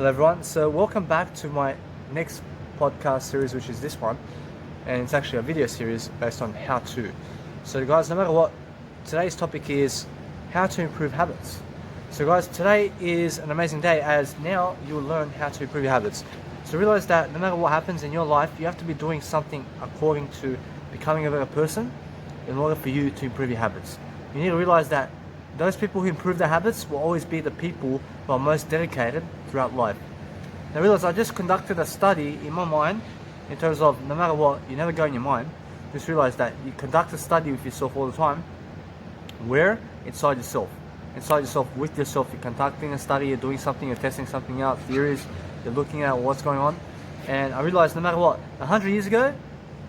Hello everyone, so welcome back to my next podcast series, which is this one, and it's actually a video series based on how to. So guys, no matter what, today's topic is how to improve habits. So guys, today is an amazing day as now you will learn how to improve your habits. So realize that no matter what happens in your life, you have to be doing something according to becoming a better person in order for you to improve your habits. You need to realize that those people who improve their habits will always be the people who are most dedicated throughout life. Now realize I just conducted a study in my mind in terms of no matter what, you never go in your mind. Just realize that you conduct a study with yourself all the time. Where? Inside yourself. Inside yourself, with yourself. You're conducting a study, you're doing something, you're testing something out, theories, you're looking at what's going on. And I realized no matter what, 100 years ago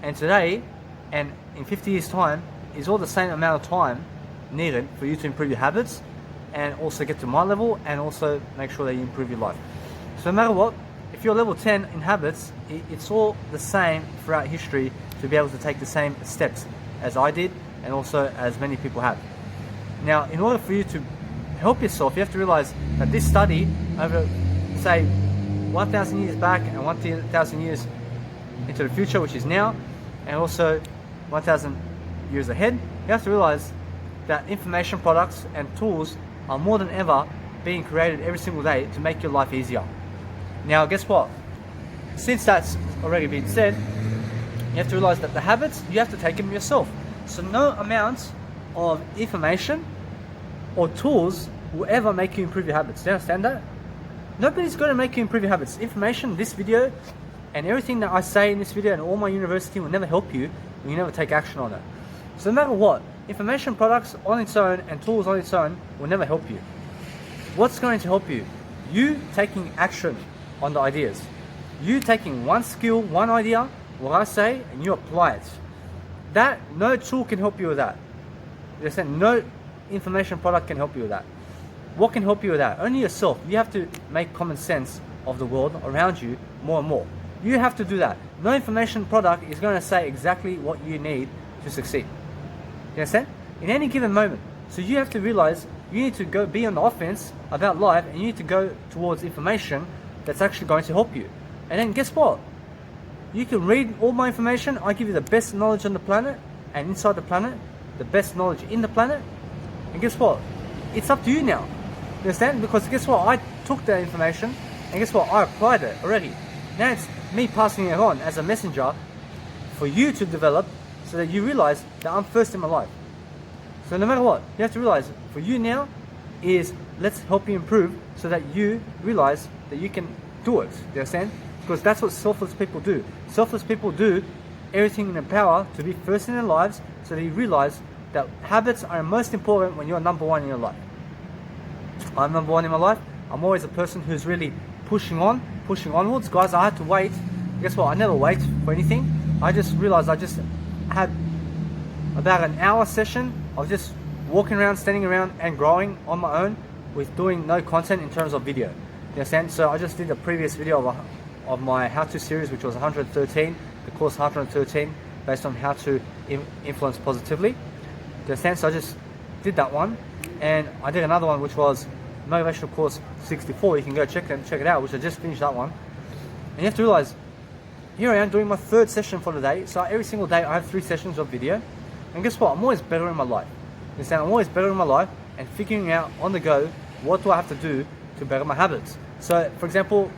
and today and in 50 years time is all the same amount of time needed for you to improve your habits and also get to my level and also make sure that you improve your life. So no matter what, if you're level 10 in habits, it's all the same throughout history to be able to take the same steps as I did and also as many people have. Now, in order for you to help yourself, you have to realize that this study over, say, 1,000 years back and 1,000 years into the future, which is now, and also 1,000 years ahead, you have to realize that information products and tools are more than ever being created every single day to make your life easier. Now, guess what? Since that's already been said, you have to realize that the habits, you have to take them yourself. So no amount of information or tools will ever make you improve your habits. Do you understand that? Nobody's going to make you improve your habits. Information, this video, and everything that I say in this video and all my university will never help you when you never take action on it. So no matter what, information products on its own and tools on its own will never help you. What's going to help you? You taking action on the ideas. You taking one skill, one idea, what I say, and you apply it. That, no tool can help you with that. You understand? No information product can help you with that. What can help you with that? Only yourself. You have to make common sense of the world around you more and more. You have to do that. No information product is going to say exactly what you need to succeed. You understand? In any given moment. So you have to realize you need to go be on the offense about life and you need to go towards information that's actually going to help you. And then guess what? You can read all my information. I give you the best knowledge on the planet and inside the planet, the best knowledge in the planet. And guess what? It's up to you now. You understand? Because guess what? I took that information and guess what? I applied it already. Now it's me passing it on as a messenger for you to develop so that you realize that I'm first in my life. So no matter what, you have to realize for you now is let's help you improve so that you realize that you can do it. Do you understand? Because that's what selfless people do. Selfless people do everything in their power to be first in their lives so that you realize that habits are most important when you're number one in your life. I'm number one in my life. I'm always a person who's really pushing onwards. Guys, I had to wait. Guess what? I never wait for anything. I just realized I just had about an hour session of just walking around, standing around and growing on my own with doing no content in terms of video. You understand? So I just did a previous video of my how-to series, which was 113, the course 113, based on how to influence positively. You understand? So I just did that one, and I did another one which was motivational course 64. You can go check it out, which I just finished that one. And you have to realize, here I am doing my third session for the day. So every single day I have 3 sessions of video, and guess what? I'm always better in my life. You understand? I'm always better in my life and figuring out on the go what do I have to do to better my habits. So for example,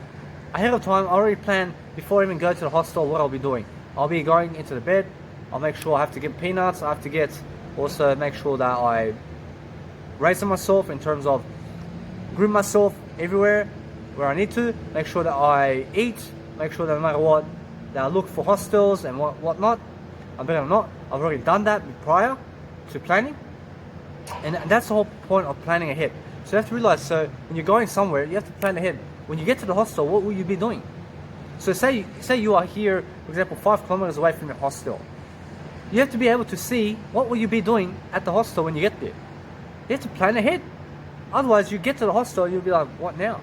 ahead of time I already plan before I even go to the hostel what I'll be doing. I'll be going into the bed. I'll make sure I have to get peanuts. I have to also make sure that I raise myself in terms of groom myself everywhere where I need to. Make sure that I eat. Make sure that no matter what, that I look for hostels and whatnot. I better not. I've already done that prior to planning. And that's the whole point of planning ahead. So you have to realize, so when you're going somewhere, you have to plan ahead. When you get to the hostel, what will you be doing? So say you are here, for example, 5 kilometers away from your hostel. You have to be able to see what will you be doing at the hostel when you get there. You have to plan ahead. Otherwise, you get to the hostel, you'll be like, what now?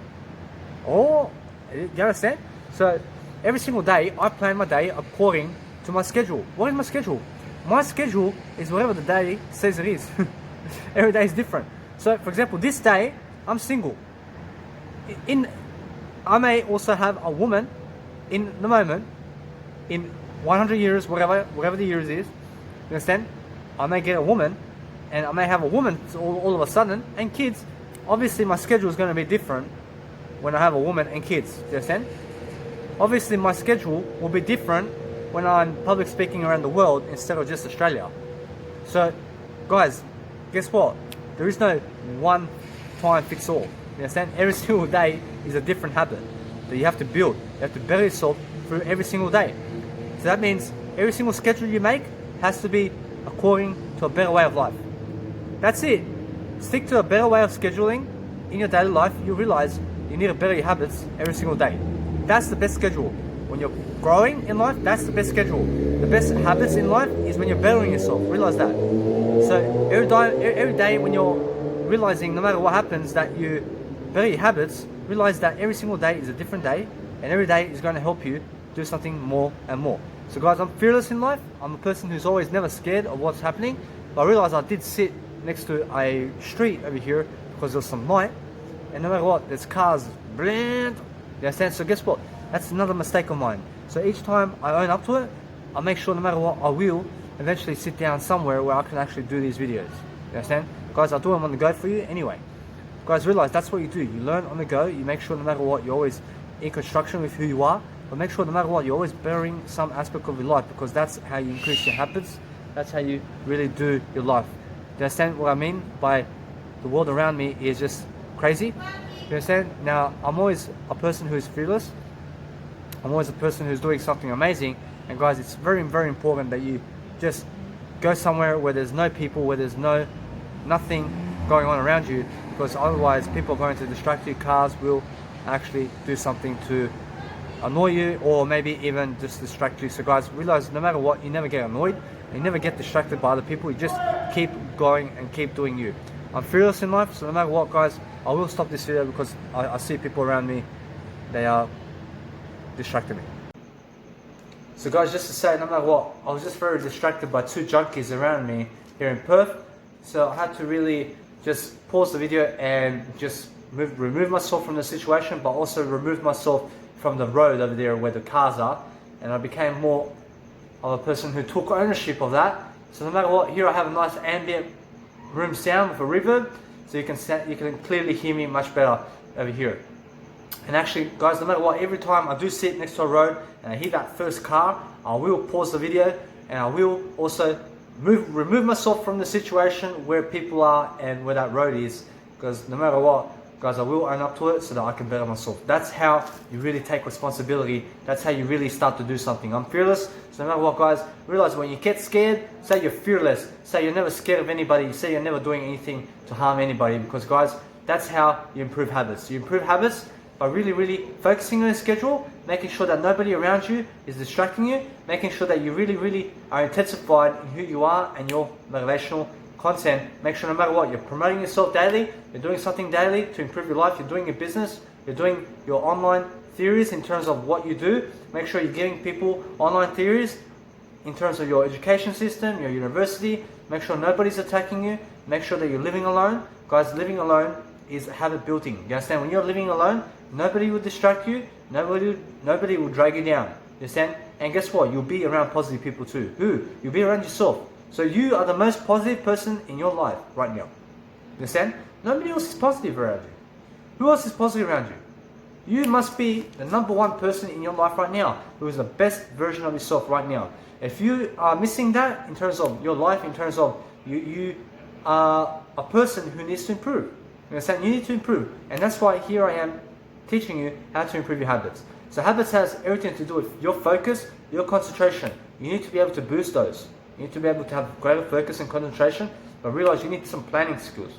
Oh, you understand? So every single day, I plan my day according to my schedule. What is my schedule? My schedule is whatever the day says it is. Every day is different. So, for example, this day, I'm single. I may also have a woman in the moment, in 100 years, whatever the years is, you understand? I may get a woman, and I may have a woman all of a sudden, and kids. Obviously, my schedule is going to be different when I have a woman and kids, you understand? Obviously, my schedule will be different when I'm public speaking around the world instead of just Australia. So, guys, guess what? There is no one time fits all. You understand? Every single day is a different habit that you have to build. You have to better yourself through every single day. So that means every single schedule you make has to be according to a better way of life. That's it. Stick to a better way of scheduling in your daily life. You realize you need to better your habits every single day. That's the best schedule. When you're growing in life, that's the best schedule. The best habits in life is when you're bettering yourself. Realize that. So every day when you're realizing no matter what happens that you better your habits, realize that every single day is a different day, and every day is going to help you do something more and more. So guys, I'm fearless in life. I'm a person who's always never scared of what's happening. But I realized I did sit next to a street over here because there's some light, and no matter what, there's cars. Bland. You understand? So guess what? That's another mistake of mine. So each time I own up to it, I make sure no matter what, I will eventually sit down somewhere where I can actually do these videos. You understand? Guys, I'll do them on the go for you anyway. Guys, realize that's what you do. You learn on the go. You make sure no matter what, you're always in construction with who you are. But make sure no matter what, you're always bettering some aspect of your life, because that's how you increase your habits. That's how you really do your life. Do you understand what I mean by the world around me is just crazy? Do you understand? Now, I'm always a person who is fearless. I'm always a person who's doing something amazing. And guys, it's very, very important that you just go somewhere where there's no people, where there's nothing going on around you, because otherwise people are going to distract you. Cars will actually do something to annoy you, or maybe even just distract you. So guys, realize no matter what, you never get annoyed, and you never get distracted by other people. You just keep going and keep doing you. I'm fearless in life, so no matter what, guys, I will stop this video because I see people around me, they are distracting me. So guys, just to say, no matter what, I was just very distracted by two junkies around me here in Perth. So I had to really just pause the video and just remove myself from the situation, but also remove myself from the road over there where the cars are. And I became more of a person who took ownership of that. So no matter what, here I have a nice ambient room sound with a reverb, so you can clearly hear me much better over here. And actually, guys, no matter what, every time I do sit next to a road and I hear that first car, I will pause the video and I will also remove myself from the situation where people are and where that road is, because no matter what, guys, I will own up to it so that I can better myself. That's how you really take responsibility. That's how you really start to do something. I'm fearless, so no matter what, guys, realize when you get scared, say you're fearless. Say you're never scared of anybody. Say you're never doing anything to harm anybody, because guys, that's how you improve habits. You improve habits by really focusing on your schedule, making sure that nobody around you is distracting you, making sure that you really are intensified in who you are and your motivational content. Make sure no matter what, you're promoting yourself daily, you're doing something daily to improve your life, you're doing your business, you're doing your online theories in terms of what you do. Make sure you're giving people online theories in terms of your education system, your university. Make sure nobody's attacking you. Make sure that you're living alone. Guys, living alone is habit building. You understand? When you're living alone, nobody will distract you, nobody will drag you down. You understand? And guess what? You'll be around positive people too. Who? You'll be around yourself. So you are the most positive person in your life right now. You understand? Nobody else is positive around you. Who else is positive around you? You must be the number one person in your life right now, who is the best version of yourself right now. If you are missing that in terms of your life, in terms of you are a person who needs to improve. You understand? You need to improve. And that's why here I am teaching you how to improve your habits. So habits has everything to do with your focus, your concentration. You need to be able to boost those. You need to be able to have greater focus and concentration, but realize you need some planning skills.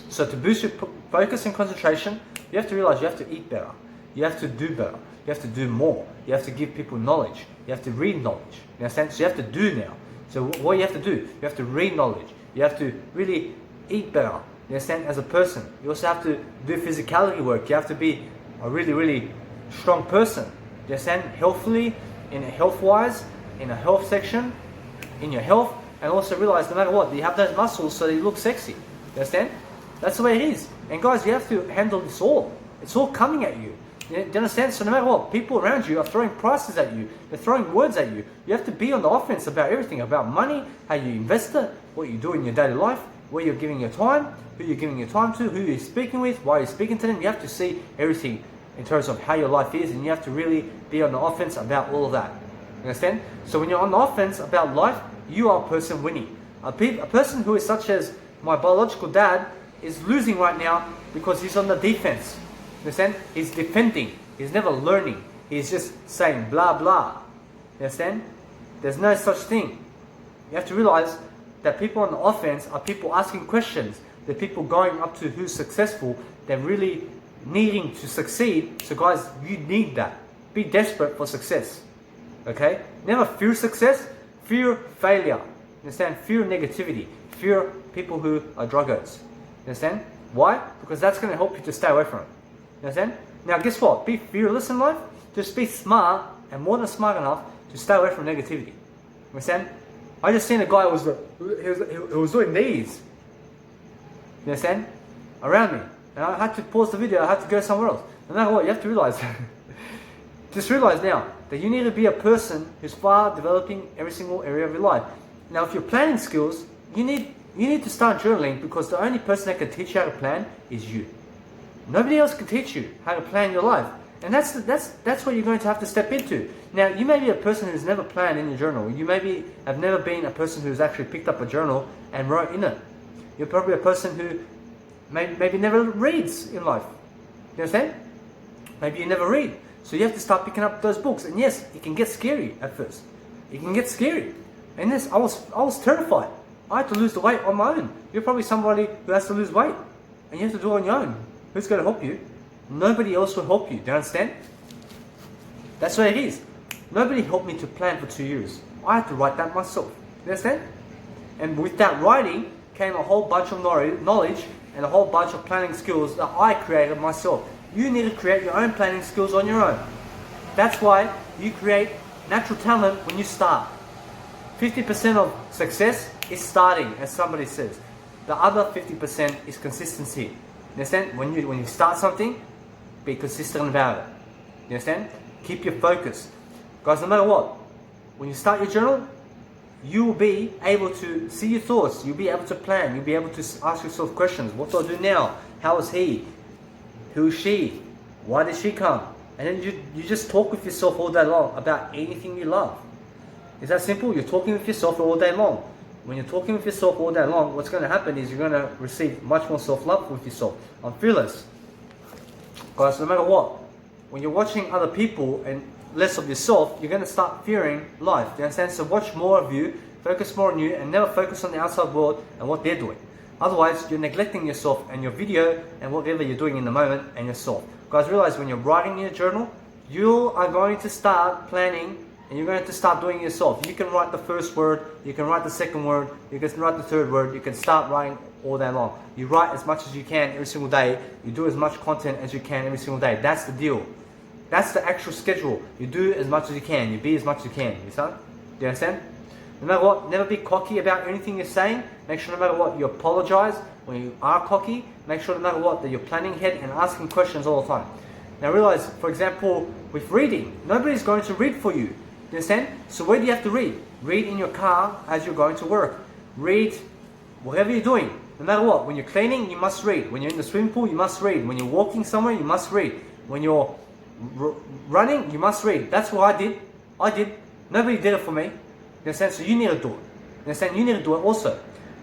So to boost your focus and concentration, you have to realize you have to eat better. You have to do better. You have to do more. You have to give people knowledge. You have to read knowledge. You understand? So you have to do now. So what you have to do, you have to read knowledge. You have to really eat better. You understand? As a person. You also have to do physicality work. You have to be a really strong person. You understand? Healthfully, in a health-wise, in a health section, in your health, and also realize no matter what, you have those muscles so they look sexy. You understand? That's the way it is. And guys, you have to handle this all. It's all coming at you. Do you understand? So no matter what, people around you are throwing prices at you. They're throwing words at you. You have to be on the offense about everything, about money, how you invest it, what you do in your daily life, where you're giving your time, who you're giving your time to, who you're speaking with, why you're speaking to them. You have to see everything in terms of how your life is, and you have to really be on the offense about all of that. You understand? So when you're on the offense about life, you are a person winning. A person who is such as my biological dad is losing right now because he's on the defense. You understand? He's defending. He's never learning. He's just saying blah blah. You understand? There's no such thing. You have to realize that people on the offense are people asking questions. They're people going up to who's successful. They're really needing to succeed. So guys, you need that. Be desperate for success. Okay? Never fear success. Fear failure. You understand? Fear negativity. Fear people who are druggers. You understand? Why? Because that's going to help you to stay away from it. You understand? Now guess what? Be fearless in life. Just be smart and more than smart enough to stay away from negativity. You understand? I just seen a guy who was doing these. You understand? Around me. And I had to pause the video. I had to go somewhere else. No matter what, you have to realize. Just realize now that you need to be a person who's far developing every single area of your life. Now if you're planning skills, you need to start journaling, because the only person that can teach you how to plan is you. Nobody else can teach you how to plan your life. And that's what you're going to have to step into. Now, you may be a person who's never planned in your journal. You have never been a person who's actually picked up a journal and wrote in it. You're probably a person who maybe never reads in life. You understand? Maybe you never read. So you have to start picking up those books. And yes, it can get scary at first. It can get scary. And yes, I was terrified. I had to lose the weight on my own. You're probably somebody who has to lose weight. And you have to do it on your own. Who's going to help you? Nobody else will help you. Do you understand? That's what it is. Nobody helped me to plan for 2 years. I had to write that myself. You understand? And with that writing came a whole bunch of knowledge and a whole bunch of planning skills that I created myself. You need to create your own planning skills on your own. That's why you create natural talent when you start. 50% of success is starting, as somebody says. The other 50% is consistency. You understand? When you start something, be consistent about it. You understand? Keep your focus. Guys, no matter what, when you start your journal, you will be able to see your thoughts. You'll be able to plan. You'll be able to ask yourself questions. What do I do now? How is he? Who is she? Why did she come? And then you just talk with yourself all day long about anything you love. Is that simple? You're talking with yourself all day long. When you're talking with yourself all day long, what's going to happen is you're going to receive much more self-love with yourself. I'm fearless. Guys, no matter what, when you're watching other people and less of yourself, you're going to start fearing life. Do you understand? So watch more of you, focus more on you, and never focus on the outside world and what they're doing. Otherwise, you're neglecting yourself and your video and whatever you're doing in the moment and yourself. Guys, realize when you're writing in your journal, you are going to start planning and you're going to start doing it yourself. You can write the first word, you can write the second word, you can write the third word, you can start writing all day long. You write as much as you can every single day, you do as much content as you can every single day. That's the deal. That's the actual schedule. You do as much as you can, you be as much as you can. You understand? Do you understand? No matter what, never be cocky about anything you're saying. Make sure no matter what, you apologize when you are cocky. Make sure no matter what, that you're planning ahead and asking questions all the time. Now realize, for example, with reading, nobody's going to read for you. You understand? So where do you have to read? Read in your car as you're going to work. Read whatever you're doing. No matter what. When you're cleaning, you must read. When you're in the swimming pool, you must read. When you're walking somewhere, you must read. When you're running, you must read. That's what I did. I did. Nobody did it for me. You understand? So you need to do it. You understand? You need to do it also.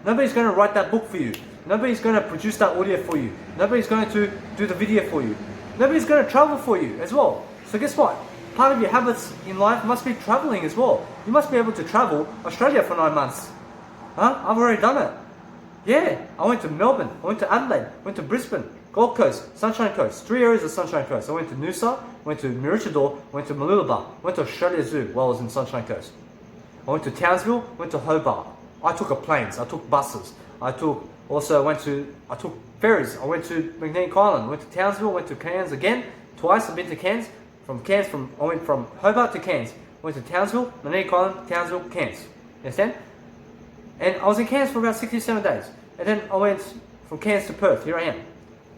Nobody's going to write that book for you. Nobody's going to produce that audio for you. Nobody's going to do the video for you. Nobody's going to travel for you as well. So guess what? Part of your habits in life must be traveling as well. You must be able to travel Australia for 9 months. Huh? I've already done it. Yeah, I went to Melbourne, I went to Adelaide, went to Brisbane, Gold Coast, Sunshine Coast, 3 areas of Sunshine Coast. I went to Noosa, went to Maroochydore, went to Mooloolaba, went to Australia Zoo while I was in Sunshine Coast. I went to Townsville, went to Hobart. I took planes, I took buses, I took ferries. I went to Magnetic Island, went to Townsville, went to Cairns again, twice. I've been to Cairns. I went from Hobart to Cairns. Went to Townsville, Magnetic Island, Townsville, Cairns. You understand? And I was in Cairns for about 67 days. And then I went from Cairns to Perth. Here I am.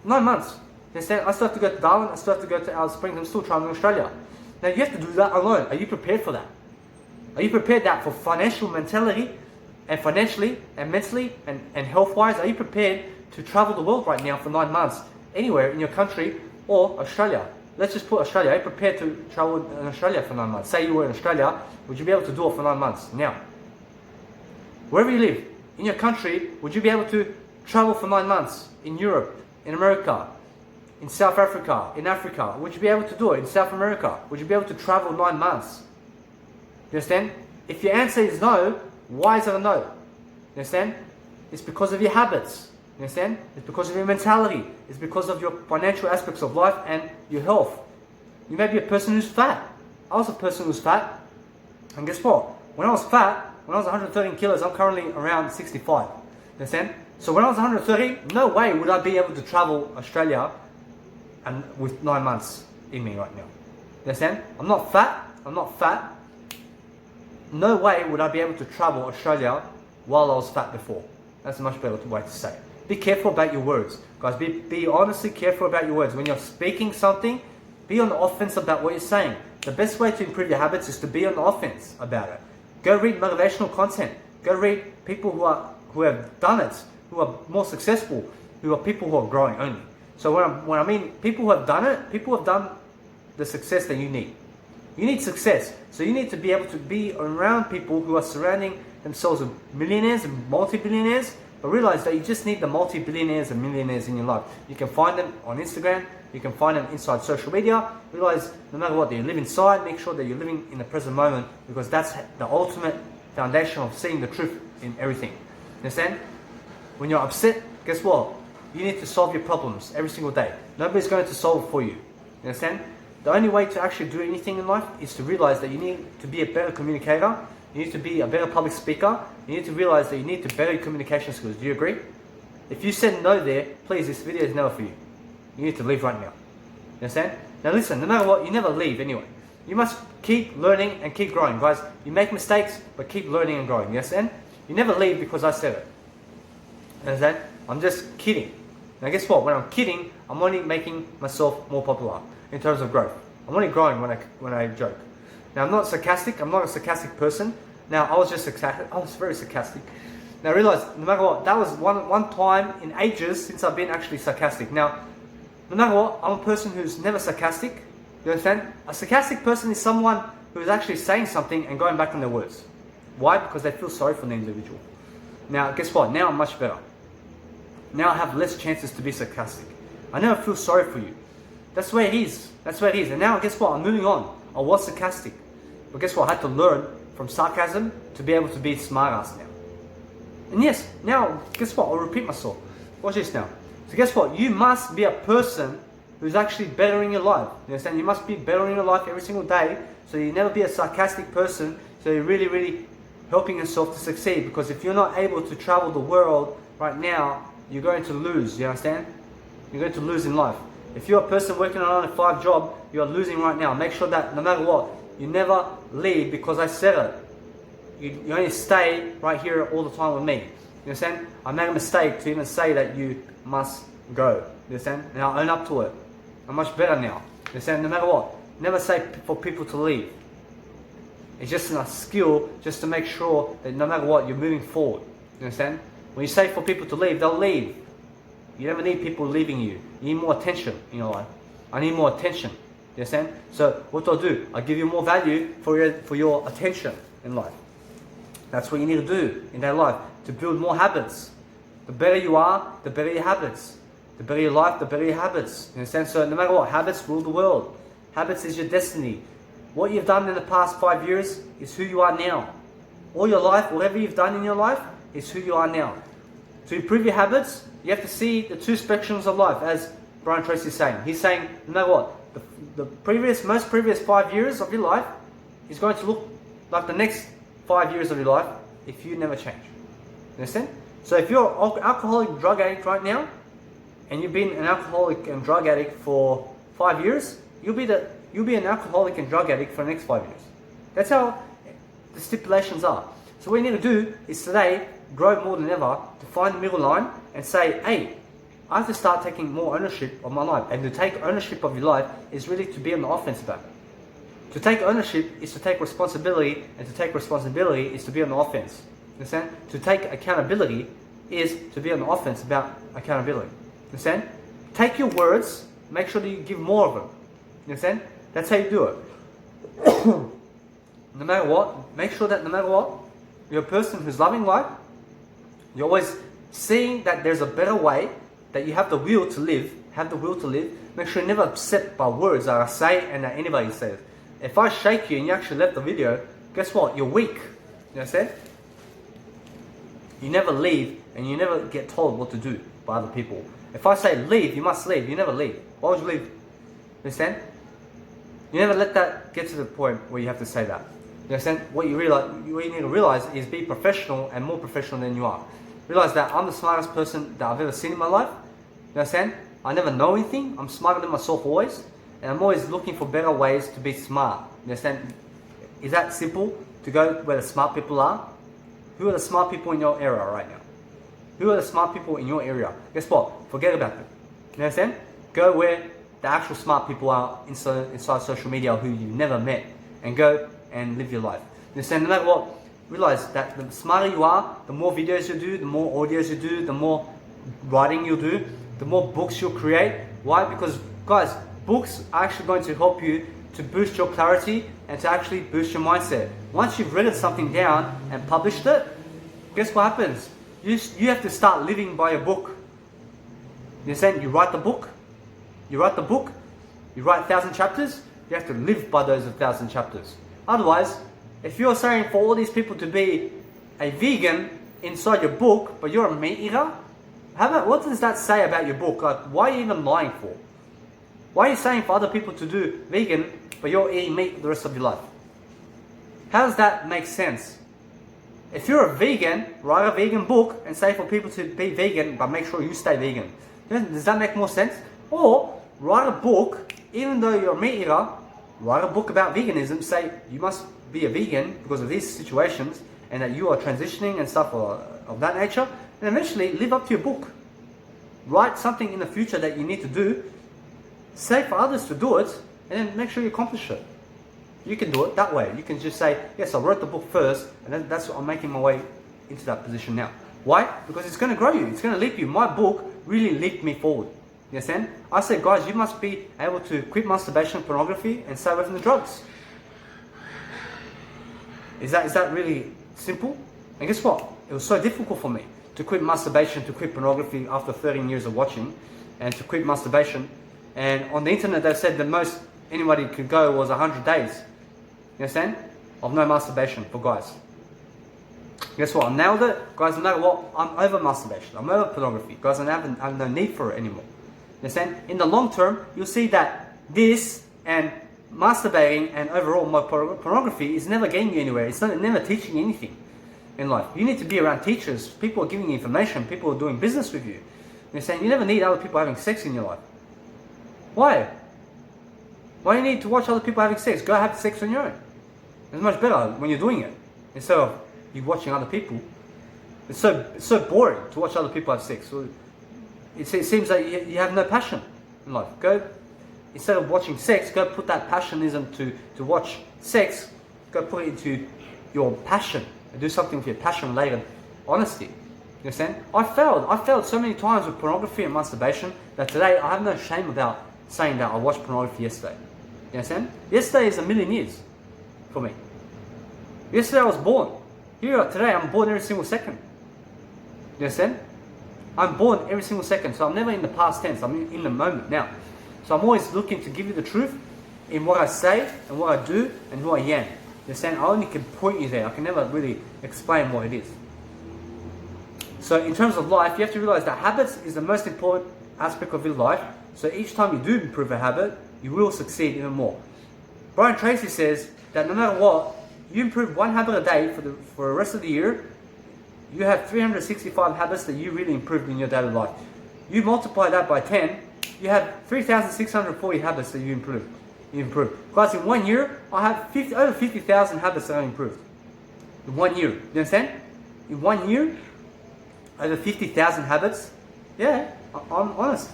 9 months. understand? I still have to go to Darwin, I still have to go to Alice Springs, I'm still traveling to Australia. Now you have to do that alone. Are you prepared for that? Are you prepared that for financial mentality and financially and mentally and health-wise? Are you prepared to travel the world right now for 9 months, anywhere in your country or Australia? Let's just put Australia. Are you prepared to travel in Australia for 9 months? Say you were in Australia, would you be able to do it for 9 months now? Wherever you live, in your country, would you be able to travel for 9 months? In Europe, in America, in South Africa, in Africa, would you be able to do it? In South America, would you be able to travel 9 months? You understand? If your answer is no, why is it a no? You understand? It's because of your habits. You understand? It's because of your mentality. It's because of your financial aspects of life and your health. You may be a person who's fat. I was a person who's fat. And guess what? When I was fat, when I was 113 kilos, I'm currently around 65. You understand? So when I was 130, no way would I be able to travel Australia and with 9 months in me right now. You understand? I'm not fat. I'm not fat. No way would I be able to travel Australia while I was fat before. That's a much better way to say it. Be careful about your words. Guys, be honestly careful about your words. When you're speaking something, be on the offense about what you're saying. The best way to improve your habits is to be on the offense about it. Go read motivational content. Go read people who have done it, who are more successful, who are people who are growing only. So when I mean people who have done it, people who have done the success that you need. You need success. So you need to be able to be around people who are surrounding themselves with millionaires and multi-billionaires, but realize that you just need the multi-billionaires and millionaires in your life. You can find them on Instagram, you can find them inside social media. Realize no matter what, that you live inside, make sure that you're living in the present moment, because that's the ultimate foundation of seeing the truth in everything. Understand? When you're upset, guess what? You need to solve your problems every single day. Nobody's going to solve it for you. You understand? The only way to actually do anything in life is to realize that you need to be a better communicator, you need to be a better public speaker, you need to realize that you need to better your communication skills. Do you agree? If you said no there, please, this video is never for you. You need to leave right now. You understand? Now listen, no matter what, you never leave anyway. You must keep learning and keep growing. Guys, you make mistakes, but keep learning and growing. You understand? You never leave because I said it. You understand? I'm just kidding. Now guess what? When I'm kidding, I'm only making myself more popular in terms of growth. I'm only growing when I joke. Now I'm not sarcastic. I'm not a sarcastic person. Now I was just sarcastic. I was very sarcastic. Now I realized, no matter what, that was one time in ages since I've been actually sarcastic. Now, no matter what, I'm a person who's never sarcastic. You understand? A sarcastic person is someone who is actually saying something and going back on their words. Why? Because they feel sorry for the individual. Now, guess what? Now I'm much better. Now I have less chances to be sarcastic. I never feel sorry for you. That's where it is. That's where it is. And now, guess what? I'm moving on. I was sarcastic. But guess what? I had to learn from sarcasm to be able to be smart-ass now. And yes, now, guess what? I'll repeat myself. Watch this now. So guess what? You must be a person who's actually bettering your life. You understand? You must be bettering your life every single day. So you never be a sarcastic person. So you're really, really helping yourself to succeed. Because if you're not able to travel the world right now, you're going to lose. You understand? You're going to lose in life. If you're a person working on a 9-to-5 job, you are losing right now. Make sure that no matter what, you never leave because I said it. You only stay right here all the time with me. You understand? I made a mistake to even say that you must go. You understand? And I own up to it. I'm much better now. You understand? No matter what, never say for people to leave. It's just a skill just to make sure that no matter what, you're moving forward. You understand? When you say for people to leave, they'll leave. You never need people leaving you. You need more attention in your life. I need more attention. You understand? So what do? I give you more value for your attention in life. That's what you need to do in their life, to build more habits. The better you are, the better your habits. The better your life, the better your habits. You understand? So no matter what, habits rule the world. Habits is your destiny. What you've done in the past 5 years is who you are now. All your life, whatever you've done in your life, is who you are now. To improve your habits, you have to see the two spectrums of life, as Brian Tracy is saying. He's saying, no matter what, the most previous 5 years of your life is going to look like the next 5 years of your life if you never change. You understand? So if you're an alcoholic drug addict right now, and you've been an alcoholic and drug addict for 5 years, you'll be an alcoholic and drug addict for the next 5 years. That's how the stipulations are. So what you need to do is today grow more than ever to find the middle line and say, hey, I have to start taking more ownership of my life. And to take ownership of your life is really to be on the offense about it. To take ownership is to take responsibility, and to take responsibility is to be on the offense. Understand? To take accountability is to be on the offense about accountability. Understand? Take your words, make sure that you give more of them. Understand? That's how you do it. No matter what, make sure that no matter what, you're a person who's loving life. You're always seeing that there's a better way, that you have the will to live, Make sure you're never upset by words that I say and that anybody says. If I shake you and you actually left the video, guess what? You're weak. You know what I'm saying? You never leave and you never get told what to do by other people. If I say leave, you must leave. You never leave. Why would you leave? Understand? You never let that get to the point where you have to say that. You understand? What you need to realize is be professional and more professional than you are. Realize that I'm the smartest person that I've ever seen in my life. You understand? I never know anything. I'm smarter than myself always. And I'm always looking for better ways to be smart. You understand? Is that simple? To go where the smart people are? Who are the smart people in your area right now? Who are the smart people in your area? Guess what? Forget about them. You understand? Go where the actual smart people are inside social media who you've never met. And go and live your life. You understand? No matter what, realize that the smarter you are, the more videos you do, the more audios you do, the more writing you do, the more books you'll create. Why? Because, guys, books are actually going to help you to boost your clarity and to actually boost your mindset. Once you've written something down and published it, guess what happens? You have to start living by a book. You understand? You write the book, you write 1,000 chapters, you have to live by those 1,000 chapters. Otherwise, if you're saying for all these people to be a vegan inside your book, but you're a meat eater, what does that say about your book? Like, why are you even lying for? Why are you saying for other people to do vegan, but you're eating meat the rest of your life? How does that make sense? If you're a vegan, write a vegan book and say for people to be vegan, but make sure you stay vegan. Does that make more sense? Or write a book, even though you're a meat eater, write a book about veganism, say you must be a vegan because of these situations and that you are transitioning and stuff of that nature, and eventually live up to your book. Write something in the future that you need to do, say for others to do it, and then make sure you accomplish it. You can do it that way. You can just say, yes, I wrote the book first, and then that's what I'm making my way into that position now. Why? Because it's going to grow you. It's going to leap you. My book really leaped me forward. You understand? I said, guys, you must be able to quit masturbation, pornography, and stay away from the drugs. Is that really simple? And guess what? It was so difficult for me to quit masturbation, to quit pornography after 13 years of watching, and to quit masturbation. And on the internet, they said the most anybody could go was 100 days. You understand? Of no masturbation for guys. Guess what? I nailed it. Guys, no matter what, I'm over masturbation. I'm over pornography. Guys, I have no need for it anymore. You understand? In the long term, you'll see that this and masturbating and overall my pornography is never getting you anywhere. It's never teaching you anything in life. You need to be around teachers. People are giving you information. People are doing business with you. You understand? You never need other people having sex in your life. Why? Why do you need to watch other people having sex? Go have sex on your own. It's much better when you're doing it instead of you watching other people. It's so boring to watch other people have sex. So it seems like you have no passion in life. Instead of watching sex, go put that passionism to watch sex. Go put it into your passion and do something with your passion-related honesty. You understand? I failed so many times with pornography and masturbation that today I have no shame about saying that I watched pornography yesterday. You understand? Yesterday is a million years for me. Yesterday I was born. Here today I'm born every single second. You understand? I'm born every single second, so I'm never in the past tense. I'm in the moment now. So I'm always looking to give you the truth in what I say and what I do and who I am. You understand? I only can point you there. I can never really explain what it is. So in terms of life, you have to realize that habits is the most important aspect of your life. So each time you do improve a habit, you will succeed even more. Brian Tracy says that no matter what, you improve one habit a day for the rest of the year, you have 365 habits that you really improved in your daily life. You multiply that by 10, you have 3,640 habits that you improve. Guys, in 1 year, I have over 50,000 habits that I improved. In 1 year, you understand? In 1 year, over 50,000 habits. Yeah, I'm honest.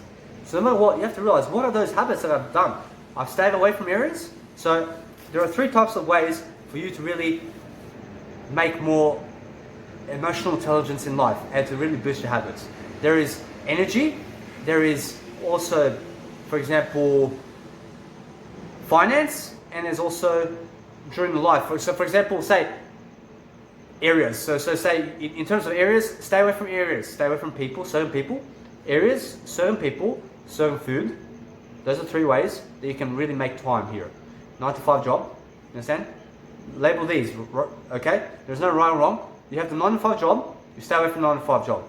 So no matter what, you have to realize, what are those habits that I've done? I've stayed away from areas. So there are 3 types of ways for you to really make more emotional intelligence in life and to really boost your habits. There is energy. There is also, for example, finance, and there's also during the life. So for example, say areas. So say in terms of areas, stay away from areas. Stay away from people, certain people. Areas, certain people, certain food. Those are 3 ways that you can really make time here. 9 to 5 job, you understand? Label these, okay? There's no right or wrong. You have the 9 to 5 job, you stay away from the 9 to 5 job.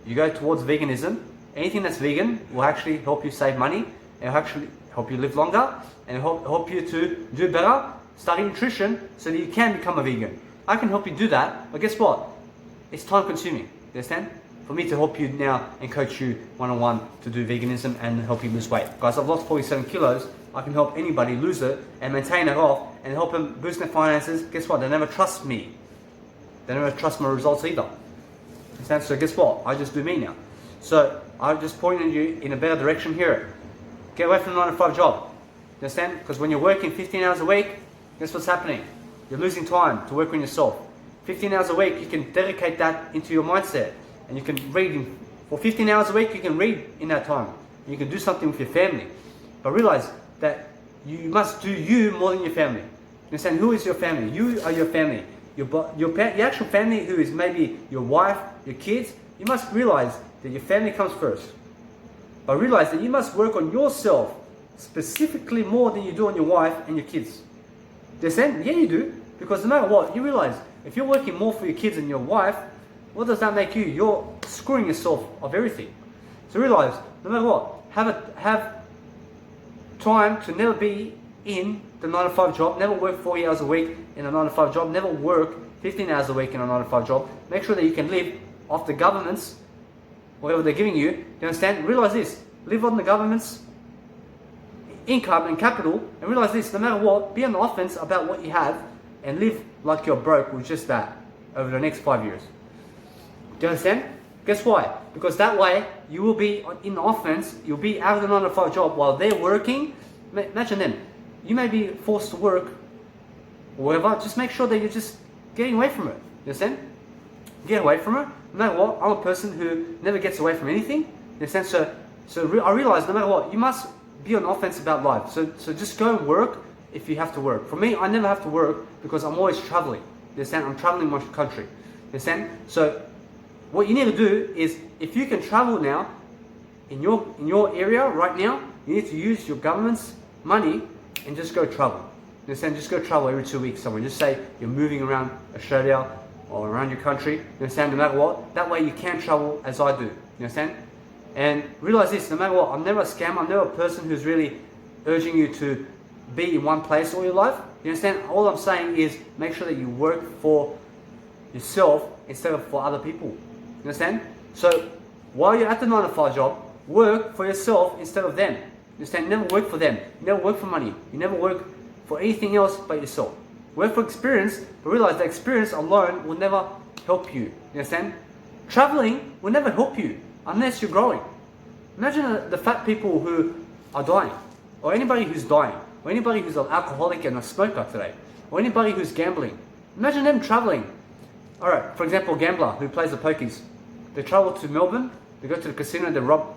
You go towards veganism. Anything that's vegan will actually help you save money, and will actually help you live longer, and help you to do better, study nutrition, so that you can become a vegan. I can help you do that, but guess what? It's time consuming, you understand? For me to help you now and coach you one-on-one to do veganism and help you lose weight. Guys, I've lost 47 kilos. I can help anybody lose it and maintain it off and help them boost their finances. Guess what? They never trust me. They never trust my results either. Understand? So guess what? I just do me now. So I'm just pointing you in a better direction here. Get away from the 9 to 5 job. Understand? Because when you're working 15 hours a week, guess what's happening? You're losing time to work on yourself. 15 hours a week, you can dedicate that into your mindset. And you can read for 15 hours a week, you can read in that time. You can do something with your family. But realize that you must do you more than your family. You understand? Who is your family? You are your family. Your actual family, who is maybe your wife, your kids, you must realize that your family comes first. But realize that you must work on yourself specifically more than you do on your wife and your kids. You understand? Yeah, you do. Because no matter what, you realize if you're working more for your kids and your wife, what does that make you? You're screwing yourself of everything. So realize, no matter what, have time to never be in the 9 to 5 job, never work 40 hours a week in a 9 to 5 job, never work 15 hours a week in a 9 to 5 job. Make sure that you can live off the government's, whatever they're giving you. You understand? Realize this, live on the government's income and capital, and realize this, no matter what, be on the offense about what you have and live like you're broke with just that over the next 5 years. Do you understand? Guess why? Because that way you will be in the offense, you'll be out of the 9 to 5 job while they're working. Imagine them. You may be forced to work or whatever, just make sure that you're just getting away from it. You understand? Get away from it. No matter what, I'm a person who never gets away from anything. You understand? So I realize no matter what, you must be on offense about life. So just go and work if you have to work. For me, I never have to work because I'm always traveling. You understand? I'm traveling my country. You understand? So what you need to do is, if you can travel now in your area right now, you need to use your government's money and just go travel. You understand? Just go travel every 2 weeks somewhere. Just say you're moving around Australia or around your country. You understand? No matter what, that way you can travel as I do. You understand? And realize this, no matter what, I'm never a scammer. I'm never a person who's really urging you to be in one place all your life. You understand? All I'm saying is make sure that you work for yourself instead of for other people. You understand? So while you're at the 9 to 5 job, work for yourself instead of them. You understand? You never work for them. You never work for money. You never work for anything else but yourself. Work for experience, but realize that experience alone will never help you. You understand? Traveling will never help you unless you're growing. Imagine the fat people who are dying, or anybody who's dying, or anybody who's an alcoholic and a smoker today, or anybody who's gambling. Imagine them traveling. Alright, for example, a gambler who plays the pokies. They travel to Melbourne, they go to the casino, they rob.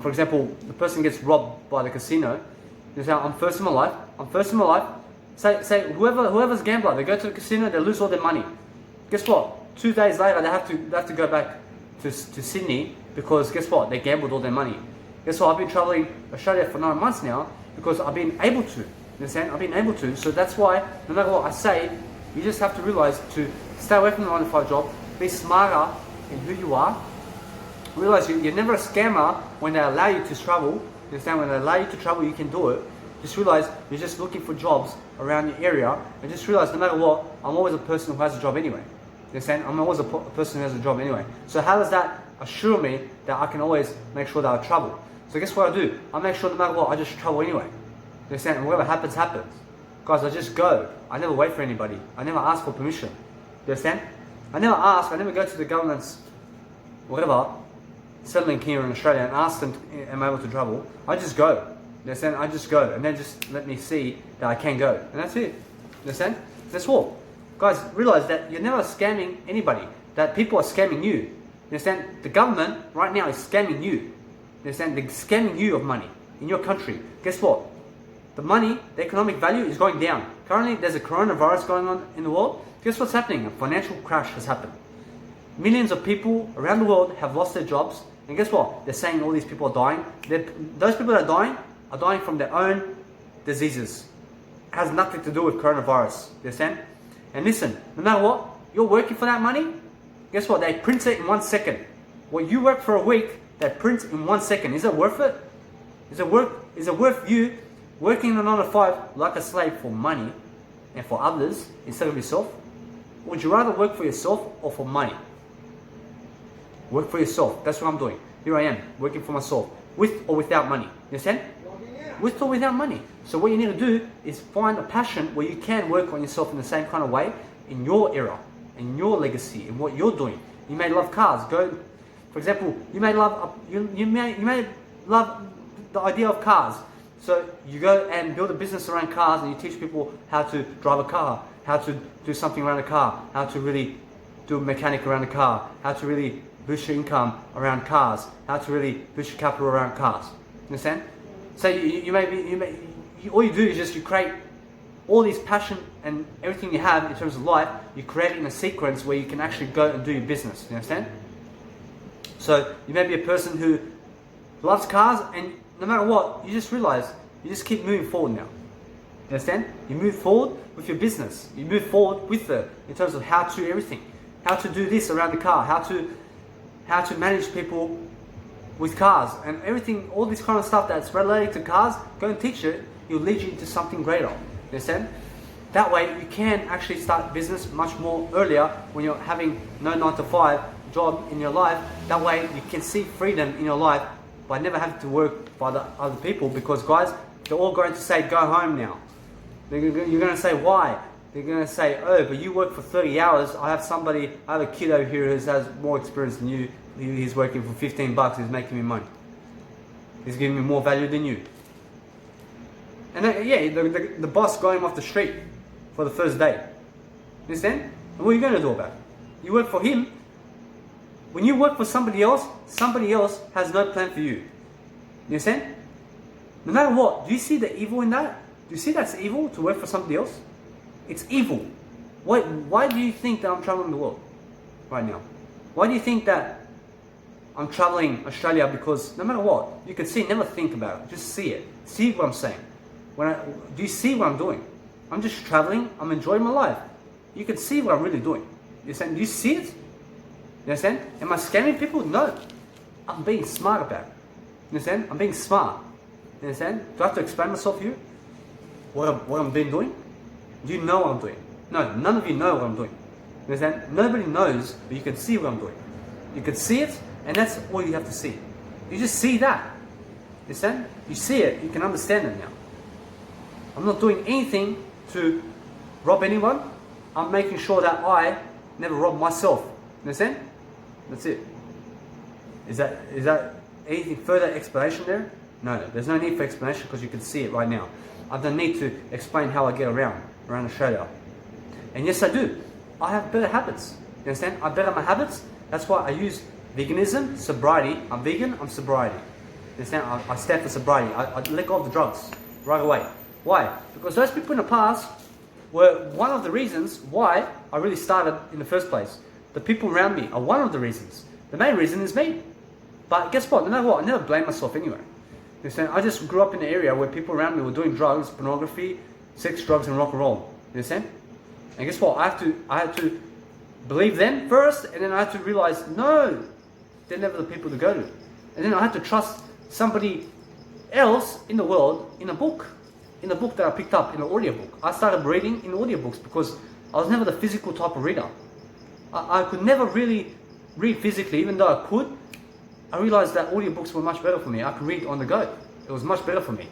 For example, the person gets robbed by the casino. They say, I'm first in my life. Say whoever's a gambler, they go to the casino, they lose all their money. Guess what? 2 days later, they have to go back to Sydney because guess what? They gambled all their money. Guess what? I've been traveling Australia for 9 months now because I've been able to. You understand? I've been able to. So that's why, no matter what I say, you just have to realize to stay away from the 9 to 5 job, be smarter in who you are. Realize you're never a scammer when they allow you to travel. You understand? When they allow you to travel, you can do it. Just realize you're just looking for jobs around your area, and just realize no matter what, I'm always a person who has a job anyway. You understand? I'm always a person who has a job anyway. So how does that assure me that I can always make sure that I travel? So guess what I do? I make sure no matter what, I just travel anyway. You understand? And whatever happens, happens. Guys, I just go. I never wait for anybody. I never ask for permission. You understand? I never ask. I never go to the government's whatever settling here in Australia and ask them, am I able to travel? I just go. You understand? I just go, and then just let me see that I can go, and that's it. You understand? That's all. Guys, realize that you're never scamming anybody. That people are scamming you. You understand? The government right now is scamming you. You understand? They're scamming you of money in your country. Guess what? The money, the economic value is going down. Currently, there's a coronavirus going on in the world. Guess what's happening? A financial crash has happened. Millions of people around the world have lost their jobs. And guess what? They're saying all these people are dying. Those people that are dying from their own diseases. It has nothing to do with coronavirus. You understand? And listen, no matter what, you're working for that money. Guess what? They print it in 1 second. What you work for a week, they print in 1 second. Is it worth it? Is it worth you working a 9 to 5 like a slave for money and for others instead of yourself? Would you rather work for yourself or for money? Work for yourself. That's what I'm doing. Here I am, working for myself, with or without money. You understand? With or without money. So what you need to do is find a passion where you can work on yourself in the same kind of way in your era, in your legacy, in what you're doing. You may love cars. Go, for example, you may love the idea of cars. So you go and build a business around cars, and you teach people how to drive a car, how to do something around a car, how to really do a mechanic around a car, how to really boost your income around cars, how to really boost your capital around cars. Understand? So all you do is just you create all this passion and everything you have in terms of life. You create it in a sequence where you can actually go and do your business. You understand? So you may be a person who loves cars, and no matter what, you just realize you just keep moving forward now. You understand? You move forward with your business. You move forward with in terms of how to everything, how to do this around the car, how to manage people with cars and everything, all this kind of stuff that's related to cars. Go and teach it. It'll lead you into something greater. You understand? That way you can actually start business much more earlier when you're having no 9 to 5 job in your life. That way you can see freedom in your life by never having to work for other people, because guys, they're all going to say go home now. You're going to say why? They're going to say, oh, but you work for 30 hours. I have a kid over here who has more experience than you. He's working for $15. He's making me money. He's giving me more value than you. And then, the boss got him off the street for the first day. You understand? And what are you going to do about it? You work for him. When you work for somebody else has no plan for you. You understand? No matter what, do you see the evil in that? Do you see that's evil to work for somebody else? It's evil. Why do you think that I'm traveling the world right now? Why do you think that I'm traveling Australia? Because no matter what, you can see, never think about it. Just see it. See what I'm saying. Do you see what I'm doing? I'm just traveling. I'm enjoying my life. You can see what I'm really doing. You understand? Do you see it? You understand? Am I scamming people? No. I'm being smart about it. You understand? I'm being smart. You understand? Do I have to explain myself here? What I'm doing? Do you know what I'm doing? No, none of you know what I'm doing. You understand? Nobody knows, but you can see what I'm doing. You can see it, and that's all you have to see. You just see that. You understand? You see it, you can understand it now. I'm not doing anything to rob anyone. I'm making sure that I never rob myself. You understand? That's it. Is that anything further explanation there? No, there's no need for explanation because you can see it right now. I don't need to explain how I get around Australia. And yes, I do. I have better habits. You understand? I better my habits. That's why I use veganism, sobriety. I'm vegan, I'm sobriety. You understand? I stand for sobriety. I let go of the drugs right away. Why? Because those people in the past were one of the reasons why I really started in the first place. The people around me are one of the reasons. The main reason is me. But guess what? No matter what, I never blame myself anyway. You understand? I just grew up in an area where people around me were doing drugs, pornography, sex, drugs, and rock and roll. You understand? And guess what? I had to believe them first, and then I had to realize, no, they're never the people to go to. And then I had to trust somebody else in the world in a book that I picked up, in an audiobook. I started reading in audiobooks because I was never the physical type of reader. I could never really read physically, even though I could. I realized that audiobooks were much better for me. I could read on the go. It was much better for me.